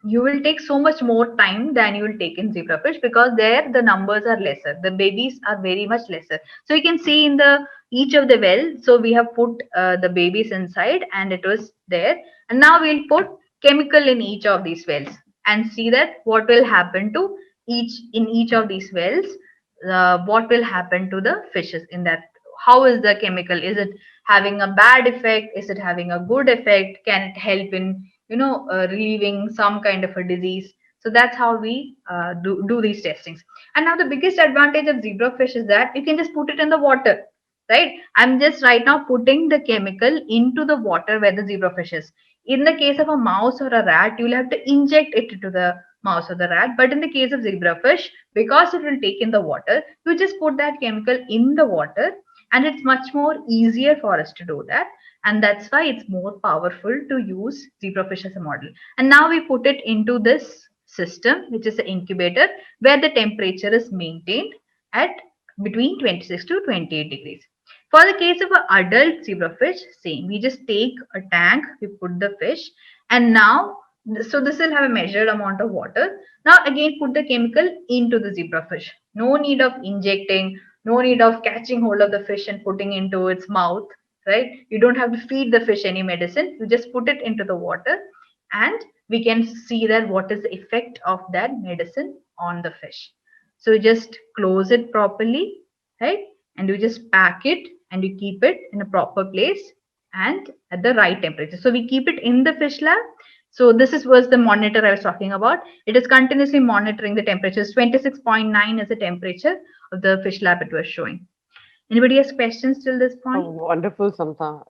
you will take so much more time than you will take in zebrafish, because there the numbers are lesser, the babies are very much lesser. So you can see in the each of the well, so we have put the babies inside and it was there, and now we'll put chemical in each of these wells and see that what will happen to each of these wells, what will happen to the fishes in that. How is the chemical, is it having a bad effect, is it having a good effect, can it help in relieving some kind of a disease? So that's how we do these testings. And now the biggest advantage of zebrafish is that you can just put it in the water, right? I'm just right now putting the chemical into the water where the zebrafish is. In the case of a mouse or a rat, you'll have to inject it into the mouse or the rat. But in the case of zebrafish, because it will take in the water, you just put that chemical in the water, and it's much more easier for us to do that. And that's why it's more powerful to use zebrafish as a model. And now we put it into this system, which is an incubator, where the temperature is maintained at between 26 to 28 degrees. For the case of an adult zebrafish, same. We just take a tank, we put the fish, and now, so this will have a measured amount of water. Now again, put the chemical into the zebrafish. No need of injecting, no need of catching hold of the fish and putting into its mouth, right? You don't have to feed the fish any medicine. You just put it into the water, and we can see that what is the effect of that medicine on the fish. So you just close it properly, right? And you just pack it and you keep it in a proper place and at the right temperature. So we keep it in the fish lab. So this was the monitor I was talking about. It is continuously monitoring the temperatures. 26.9 is the temperature of the fish lab it was showing. Anybody has questions till this point? Oh, wonderful, Samta.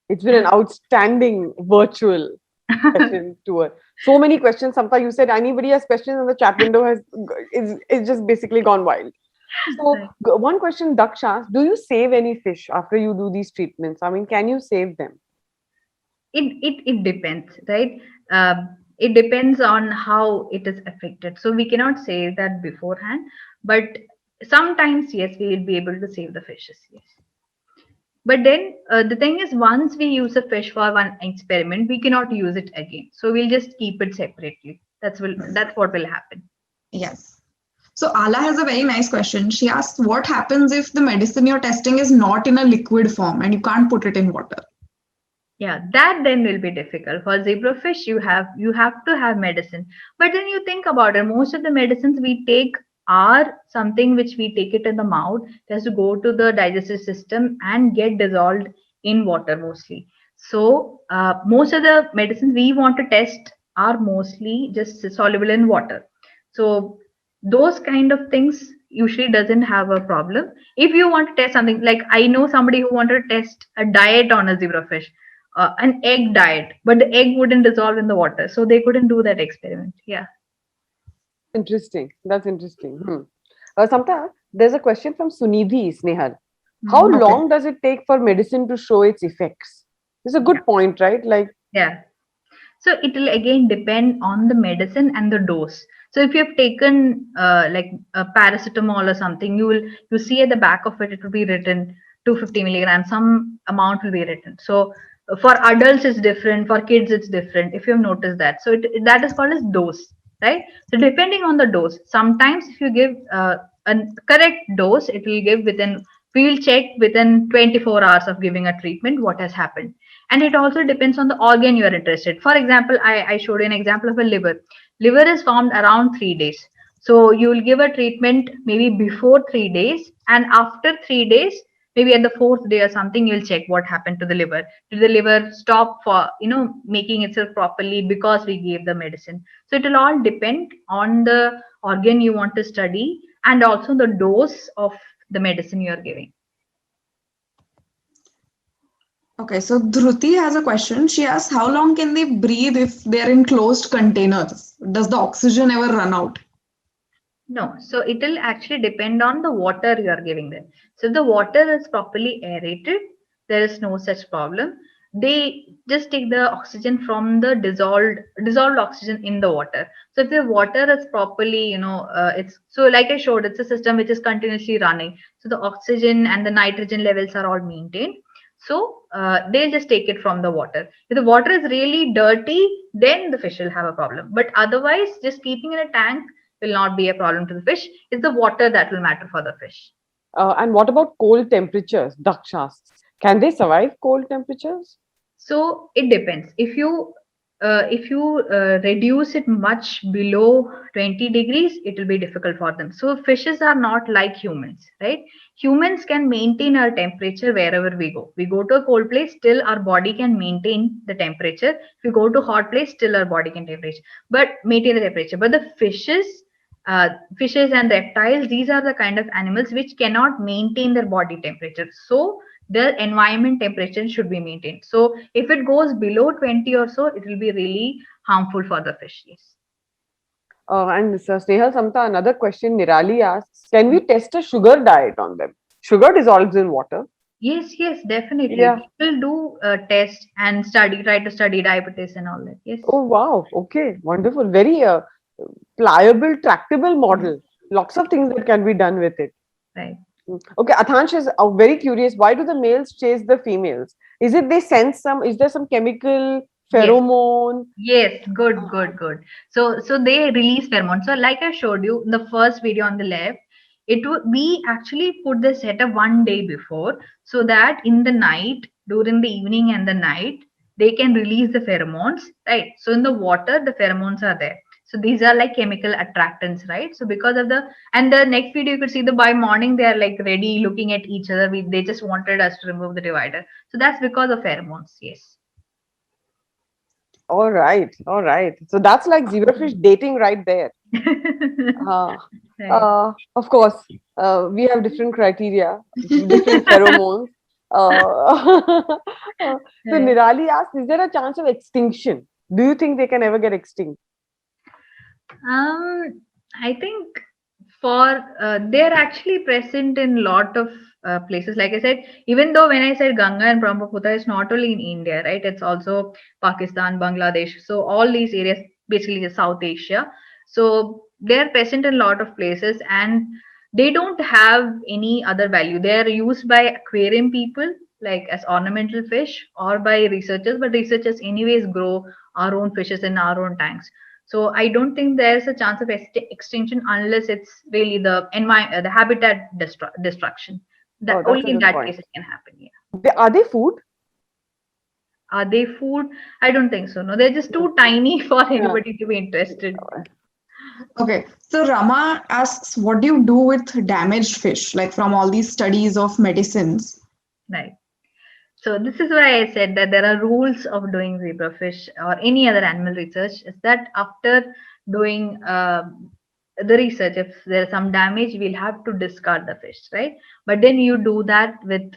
It's been an outstanding virtual session tour. So many questions, Samta. You said anybody has questions, and the chat window is just basically gone wild. So one question Daksh asked, do you save any fish after you do these treatments? I mean, can you save them? It depends, right? It depends on how it is affected. So we cannot say that beforehand, but sometimes yes, we will be able to save the fishes, yes. But then the thing is, once we use a fish for one experiment, we cannot use it again. So we'll just keep it separately. That's what will happen. Yes. So Ala has a very nice question. She asks, what happens if the medicine you're testing is not in a liquid form and you can't put it in water? Yeah, that then will be difficult. For zebrafish, you have to have medicine. But then you think about it, most of the medicines we take are something which we take it in the mouth. It has to go to the digestive system and get dissolved in water mostly. So most of the medicines we want to test are mostly just soluble in water. So those kind of things usually doesn't have a problem. If you want to test something, like I know somebody who wanted to test a diet on a zebrafish, an egg diet, but the egg wouldn't dissolve in the water, so they couldn't do that experiment. Yeah. Interesting. That's interesting. Samta, there's a question from Sunidhi Snehal. How Mhm. long does it take for medicine to show its effects? It's a good point, right? Like, Yeah. So it will again depend on the medicine and the dose. So if you have taken like a paracetamol or something, you see at the back of it, it will be written 250 milligrams. Some amount will be written. So for adults it's different. For kids it's different. If you have noticed that, so that is called as dose, right? So depending on the dose, sometimes if you give a correct dose, it will give within. We will check within 24 hours of giving a treatment what has happened, and it also depends on the organ you are interested. For example, I showed you an example of a liver is formed around 3 days, so you will give a treatment maybe before 3 days, and after 3 days, maybe at the fourth day or something, you'll check what happened to the liver. Did the liver stop for making itself properly because we gave the medicine? So it will all depend on the organ you want to study, and also the dose of the medicine you are giving. Okay, so Dhruti has a question. She asks, how long can they breathe if they're in closed containers? Does the oxygen ever run out? No, so it will actually depend on the water you are giving them. So if the water is properly aerated, there is no such problem. They just take the oxygen from the dissolved oxygen in the water. So if the water is properly, it's so like I showed, it's a system which is continuously running. So the oxygen and the nitrogen levels are all maintained. So they'll just take it from the water. If the water is really dirty, then the fish will have a problem. But otherwise, just keeping in a tank will not be a problem to the fish. It's the water that will matter for the fish. and what about cold temperatures? Dakshas, can they survive cold temperatures? So it depends. If you reduce it much below 20 degrees, it will be difficult for them. So fishes are not like humans, right? Humans can maintain our temperature wherever we go. We go to a cold place, still our body can maintain the temperature. If we go to hot place, still our body can temperature, but maintain the temperature. But the fishes and reptiles, these are the kind of animals which cannot maintain their body temperature. So the environment temperature should be maintained. So if it goes below 20 or so, it will be really harmful for the fish. Yes. And Snehal Samta, another question Nirali asks, can we test a sugar diet on them? Sugar dissolves in water. Yes, definitely. Yeah. People do test and try to study diabetes and all that. Yes. Oh, wow. Okay. Wonderful. Very pliable, tractable model. Lots of things that can be done with it. Right. Okay, Athansh is very curious. Why do the males chase the females? Is it they sense some? Is there some chemical Yes. pheromone? Yes, good. So they release pheromones. So like I showed you in the first video on the left, we actually put the setup one day before, so that in the night, during the evening and the night, they can release the pheromones, right? So in the water, the pheromones are there. So these are like chemical attractants, right? So because of the next video, you could see the by morning they are like ready looking at each other. They just wanted us to remove the divider. So that's because of pheromones. Yes. All right, all right. So that's like zebrafish dating right there. Uh, Right. of course, we have different criteria, different pheromones. Uh, so Right. Nirali asks, is there a chance of extinction? Do you think they can ever get extinct? I think for they're actually present in lot of places. Like I said, even though when I said Ganga and Brahmaputra, it's not only in India, right? It's also Pakistan, Bangladesh. So all these areas, basically the South Asia. So they're present in a lot of places, and they don't have any other value. They are used by aquarium people, like as ornamental fish, or by researchers. But researchers anyways grow our own fishes in our own tanks. So I don't think there's a chance of extinction unless it's really the habitat destruction. That Oh, that's only a in good that point. case it can happen. Yeah. Are they food? Are they food? I don't think so. No, they're just No. too tiny for Yeah. anybody to be interested. Okay, so Rama asks, what do you do with damaged fish, like from all these studies of medicines? Right. So this is why I said that there are rules of doing zebrafish or any other animal research. Is that after doing the research. If there's some damage, we'll have to discard the fish, right? But then you do that with,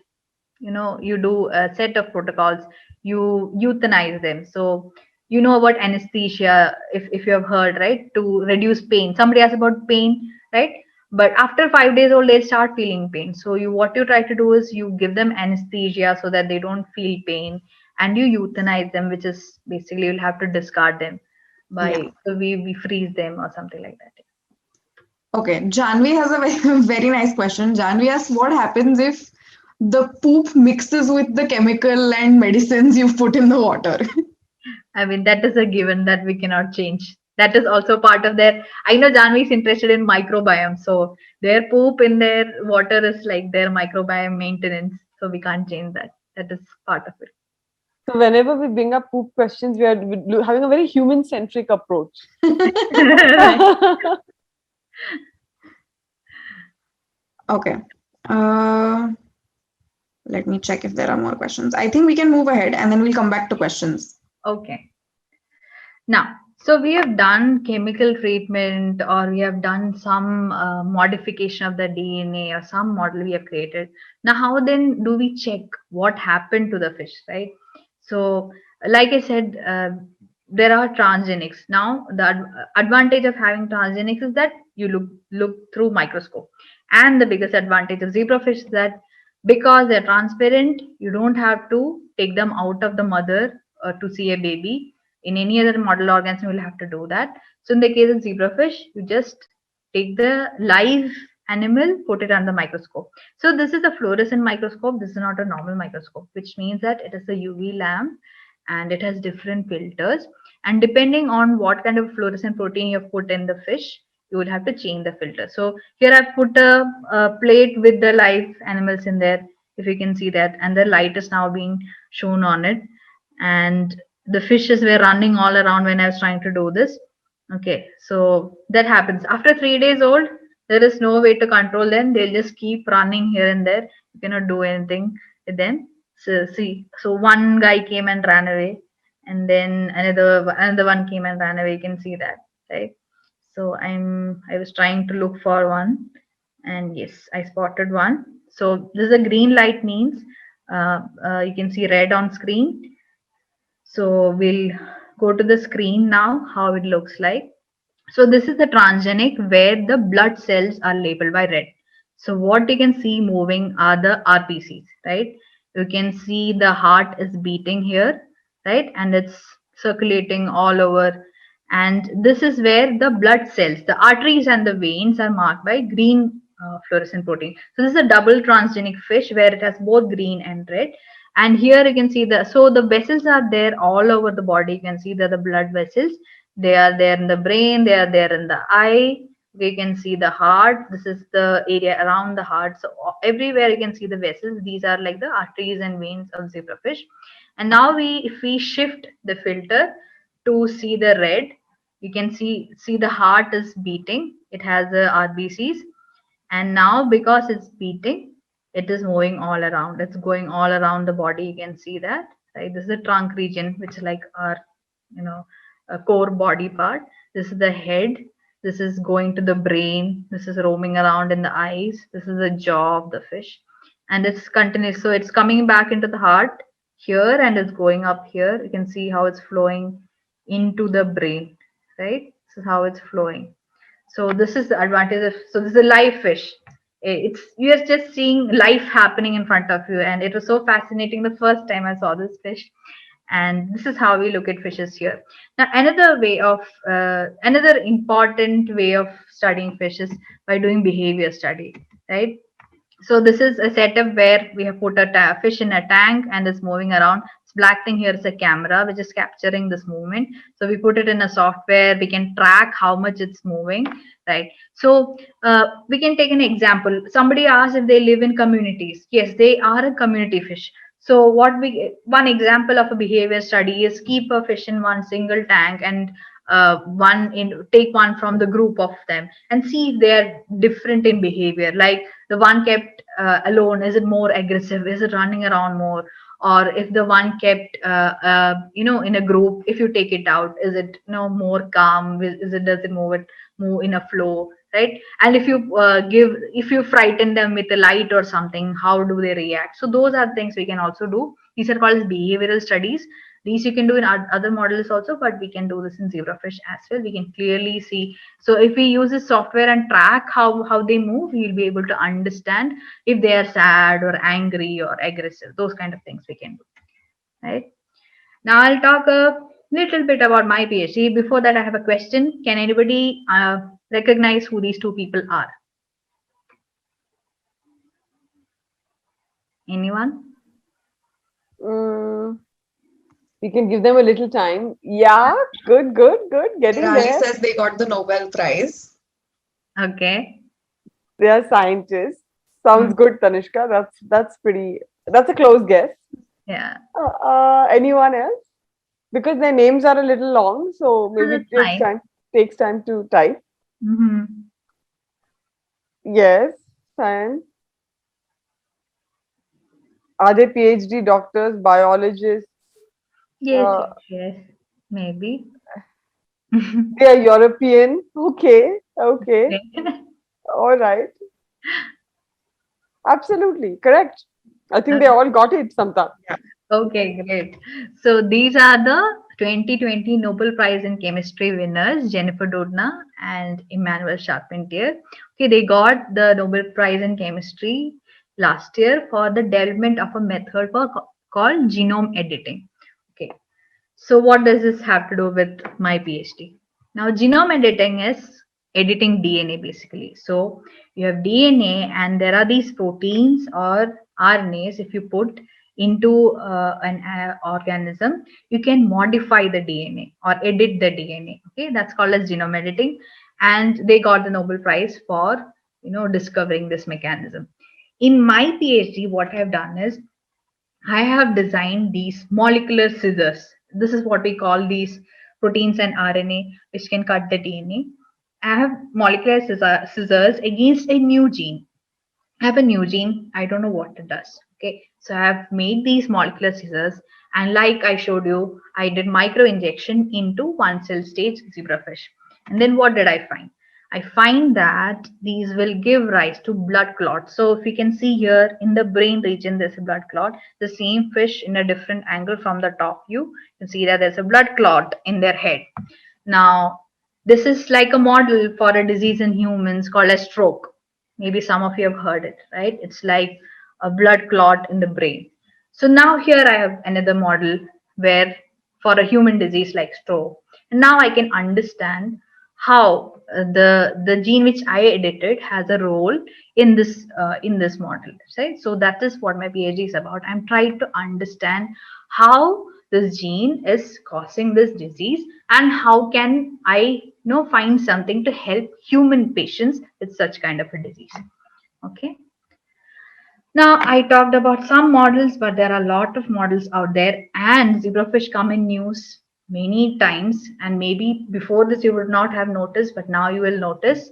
you do a set of protocols. You euthanize them. So you know about anesthesia, if you have heard, right? To reduce pain. Somebody asked about pain, right? But after 5 days old, they start feeling pain. So what you try to do is you give them anesthesia so that they don't feel pain, and you euthanize them, which is basically you'll have to discard them by, Yeah. so we freeze them or something like that. Okay, Janvi has a very, very nice question. Janvi asks, what happens if the poop mixes with the chemical and medicines you've put in the water? I mean, that is a given that we cannot change. That is also part of their. I know Janvi is interested in microbiome, so their poop in their water is like their microbiome maintenance. So we can't change that. That is part of it. So whenever we bring up poop questions, we are having a very human-centric approach. Okay. Let me check if there are more questions. I think we can move ahead and then we'll come back to questions. Okay. Now, so we have done chemical treatment, or we have done some modification of the DNA, or some model we have created. Now, how then do we check what happened to the fish, right? So, like I said, there are transgenics. Now, the advantage of having transgenics is that you look through microscope, and the biggest advantage of zebrafish is that because they're transparent, you don't have to take them out of the mother to see a baby. In any other model organism, you'll have to do that. So in the case of zebrafish, you just take the live animal, put it under the microscope. So this is a fluorescent microscope. This is not a normal microscope, which means that it is a UV lamp and it has different filters. And depending on what kind of fluorescent protein you have put in the fish, you will have to change the filter. So here I've put a plate with the live animals in there, if you can see that, and the light is now being shown on it. And the fishes were running all around when I was trying to do this. Okay, so that happens. After 3 days old, there is no way to control them. They'll just keep running here and there. You cannot do anything with them. So see, so one guy came and ran away, and then another one came and ran away. You can see that, right? So I was trying to look for one, and yes, I spotted one. So this is a green light means you can see red on screen. So we'll go to the screen now, how it looks like. So this is the transgenic where the blood cells are labeled by red. So what you can see moving are the RBCs, right? You can see the heart is beating here, right? And it's circulating all over. And this is where the blood cells, the arteries and the veins are marked by green fluorescent protein. So this is a double transgenic fish where it has both green and red. And here you can see the vessels are there all over the body. You can see the blood vessels. They are there in the brain, they are there in the eye. We can see the heart. This is the area around the heart. So everywhere you can see the vessels. These are like the arteries and veins of zebrafish. And now if we shift the filter to see the red, you can see the heart is beating. It has the RBCs. And now because it's beating, it is moving all around. It's going all around the body. You can see that, right? This is the trunk region, which is like our, a core body part. This is the head. This is going to the brain. This is roaming around in the eyes. This is the jaw of the fish. And it's continuous. So it's coming back into the heart here and it's going up here. You can see how it's flowing into the brain, right? This is how it's flowing. So this is the advantage of, so this is a live fish. It's, you're just seeing life happening in front of you. And it was so fascinating the first time I saw this fish. And this is how we look at fishes here. Now, another important way of studying fish is by doing behavior study, right? So this is a setup where we have put a fish in a tank and it's moving around. This black thing here is a camera which is capturing this movement. So we put it in a software. We can track how much it's moving, right? So we can take an example. Somebody asked if they live in communities. Yes, they are a community fish. So one example of a behavior study is keep a fish in one single tank and take one from the group of them and see if they are different in behavior. Like the one kept alone, is it more aggressive? Is it running around more? Or if the one kept in a group, if you take it out, is it more calm? Does it move it move in a flow, right? And if you frighten them with a light or something, how do they react? So those are things we can also do. These are called as behavioral studies. These you can do in other models also, but we can do this in zebrafish as well. We can clearly see. So if we use this software and track how they move, we'll be able to understand if they are sad or angry or aggressive. Those kind of things we can do, right? Now I'll talk a little bit about my PhD. Before that, I have a question. Can anybody recognize who these two people are? Anyone? We can give them a little time. Yeah, good. Getting Rani there. says they got the Nobel Prize. Okay. They are scientists. Sounds good, Tanishka. That's a close guess. Yeah. Anyone else? Because their names are a little long, so maybe That's it takes time to type. Mm-hmm. Yes, and are they PhD doctors, biologists? Yes, maybe. They are European. Okay. All right. Absolutely correct. I think they all got it, Samta. Okay, great. So these are the 2020 Nobel Prize in Chemistry winners, Jennifer Doudna and Emmanuel Charpentier. Okay, they got the Nobel Prize in Chemistry last year for the development of a method called genome editing. Okay, so what does this have to do with my PhD? Now, genome editing is editing DNA basically. So you have DNA and there are these proteins or RNAs. If you put into an organism, you can modify the DNA or edit the DNA. Okay, that's called as genome editing, and they got the Nobel Prize for discovering this mechanism. In my PhD, what I've done is I have designed these molecular scissors. This is what we call these proteins and RNA, which can cut the DNA. I have molecular scissors against a new gene. I have a new gene. I don't know what it does. Okay. So I have made these molecular scissors. And like I showed you, I did micro injection into one cell stage zebrafish. And then what did I find? I find that these will give rise to blood clots. So if you can see here in the brain region, there's a blood clot. The same fish in a different angle from the top view, you can see that there's a blood clot in their head. Now, this is like a model for a disease in humans called a stroke. Maybe some of you have heard it, right? It's like a blood clot in the brain. So now here I have another model where for a human disease like stroke. And now I can understand how the gene which I edited has a role in this model, right? So that is what my PhD is about. I'm trying to understand how this gene is causing this disease and how can I find something to help human patients with such kind of a disease. Okay. Now I talked about some models, but there are a lot of models out there, and zebrafish come in news many times. And maybe before this you would not have noticed, but now you will notice.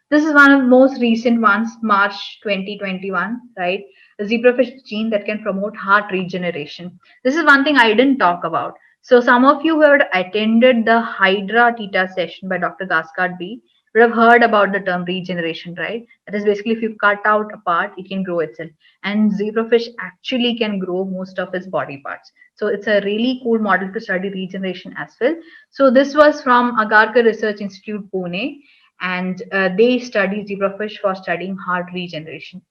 This is one of the most recent ones, March 2021, right? The zebrafish gene that can promote heart regeneration. This is one thing I didn't talk about. So some of you who had attended the Hydra Theta session by Dr. Gaskard B would have heard about the term regeneration, right? That is basically if you cut out a part, it can grow itself. And zebrafish actually can grow most of its body parts. So it's a really cool model to study regeneration as well. So this was from Agarkar Research Institute, Pune, and they study zebrafish for studying heart regeneration.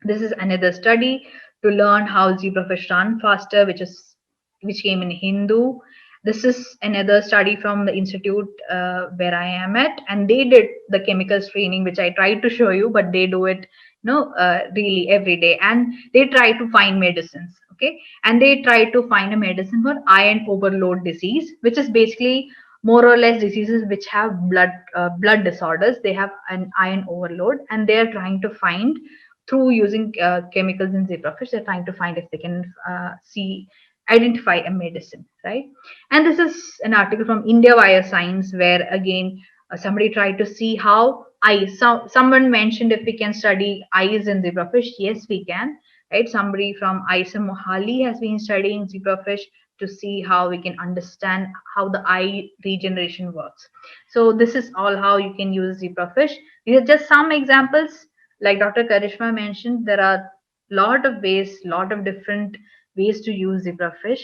This is another study to learn how zebrafish run faster, which came in Hindu. This is another study from the institute where I am at, and they did the chemical screening, which I tried to show you, but they do it really every day, and they try to find medicines. Okay, and they try to find a medicine for iron overload disease, which is basically more or less diseases which have blood disorders. They have an iron overload, and they are trying to find through using chemicals in zebrafish. They're trying to find if they can identify a medicine, right? And this is an article from India Wire Science, where again somebody tried to see how eyes. Someone mentioned if we can study eyes in zebrafish. Yes, we can. Right? Somebody from ISM Mohali has been studying zebrafish. to see how we can understand how the eye regeneration works. So this is all how you can use zebrafish. These are just some examples. Like Dr. Karishma mentioned, there are lot of ways, lot of different ways to use zebrafish.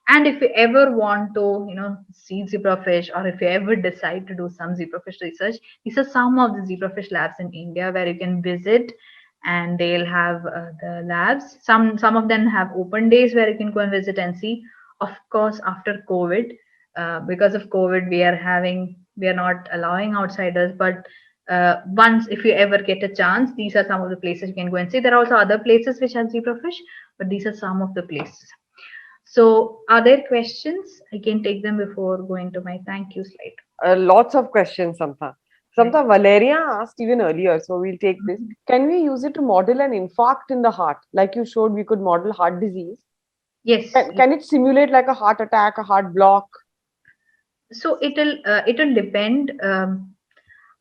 And if you ever want to, see zebrafish, or if you ever decide to do some zebrafish research, these are some of the zebrafish labs in India where you can visit, and they'll have the labs. Some of them have open days where you can go and visit and see. Of course, after COVID, because of COVID, we are not allowing outsiders, but once, if you ever get a chance, these are some of the places you can go and see. There are also other places which have zebrafish, but these are some of the places. So are there questions? I can take them before going to my thank you slide. Lots of questions, Samta. Samta, Valeria asked even earlier, so we'll take this. Can we use it to model an infarct in the heart? Like you showed, we could model heart disease. Yes. Can it simulate like a heart attack, a heart block? So it'll depend.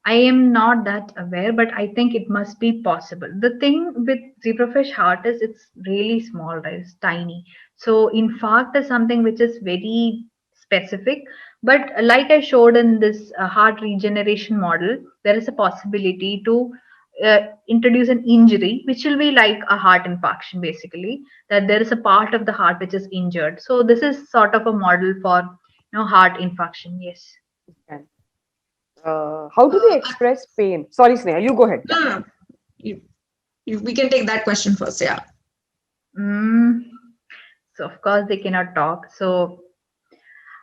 I am not that aware, but I think it must be possible. The thing with zebrafish heart is it's really small, right? It's tiny. So infarct is something which is very specific. But like I showed in this heart regeneration model, there is a possibility to introduce an injury, which will be like a heart infarction, basically, that there is a part of the heart which is injured. So this is sort of a model for heart infarction. Yes. Okay. How do they express pain? Sorry, Sneha, you go ahead. No. We can take that question first. Yeah. So of course they cannot talk. So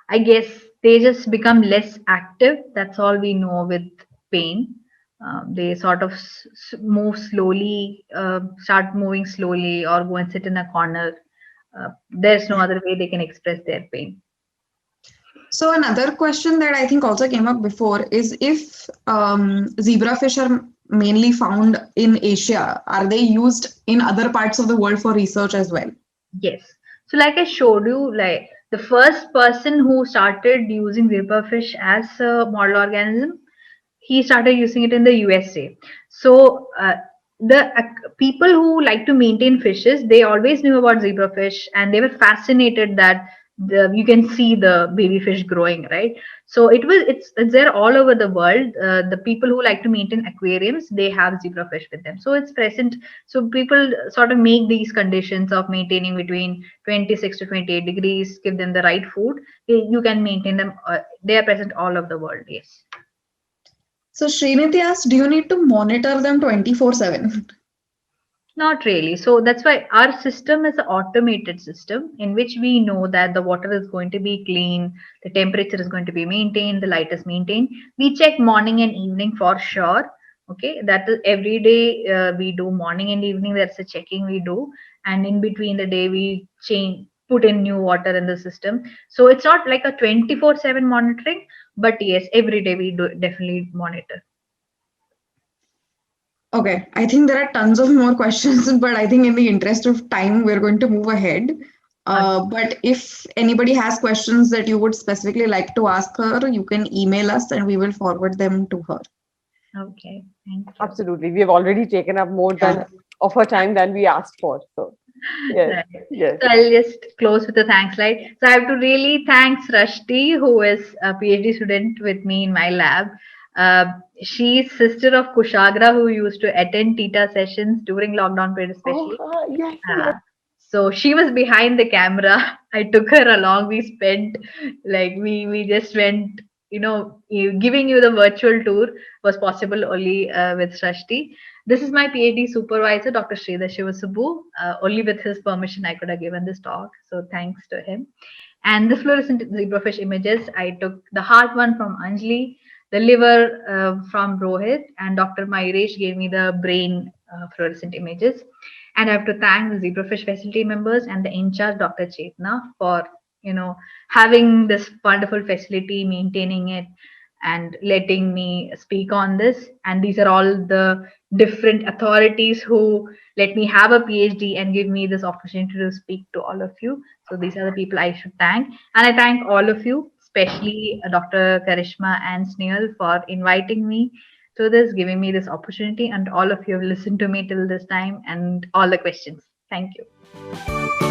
I guess they just become less active. That's all we know with pain. They sort of move slowly, start moving slowly, or go and sit in a corner. There's no other way they can express their pain. So another question that I think also came up before is, if zebrafish are mainly found in Asia, are they used in other parts of the world for research as well? Yes. So like I showed you, like the first person who started using zebrafish as a model organism, he started using it in the USA. So the people who like to maintain fishes, they always knew about zebrafish, and they were fascinated that you can see the baby fish growing, right? So it's there all over the world. The people who like to maintain aquariums, they have zebrafish with them, so it's present. So people sort of make these conditions of maintaining between 26 to 28 degrees, give them the right food, you can maintain them. They are present all over the world. Yes. So Srinidhi asked, do you need to monitor them 24/7? Not really. So that's why our system is an automated system in which we know that the water is going to be clean, the temperature is going to be maintained, the light is maintained. We check morning and evening for sure. Okay, that is every day we do morning and evening. That's a checking we do, and in between the day we put in new water in the system. So it's not like a 24/7 monitoring, but yes, every day we do definitely monitor. Okay, I think there are tons of more questions, but I think in the interest of time, we're going to move ahead. But if anybody has questions that you would specifically like to ask her, you can email us and we will forward them to her. Okay, thank you. Absolutely. We have already taken up more of her time than we asked for. So, yes. Right. Yes. So I'll just close with a thanks slide. So I have to really thank Srashti, who is a PhD student with me in my lab. She's sister of Kushagra, who used to attend Tita sessions during lockdown period, especially. Yes. So she was behind the camera. I took her along. We spent we just went. Giving you the virtual tour was possible only with Srashti. This is my PhD supervisor, Dr. Sridhar Shivasubbu. Only with his permission, I could have given this talk. So thanks to him. And the fluorescent zebrafish images, I took the heart one from Anjali, the liver from Rohit, and Dr. Mayuresh gave me the brain fluorescent images. And I have to thank the zebrafish facility members and the in charge, Dr. Chetna, for having this wonderful facility, maintaining it, and letting me speak on this. And these are all the different authorities who let me have a PhD and give me this opportunity to speak to all of you. So these are the people I should thank. And I thank all of you, especially Dr. Karishma and Snehal, for inviting me to this, giving me this opportunity, and all of you have listened to me till this time and all the questions. Thank you.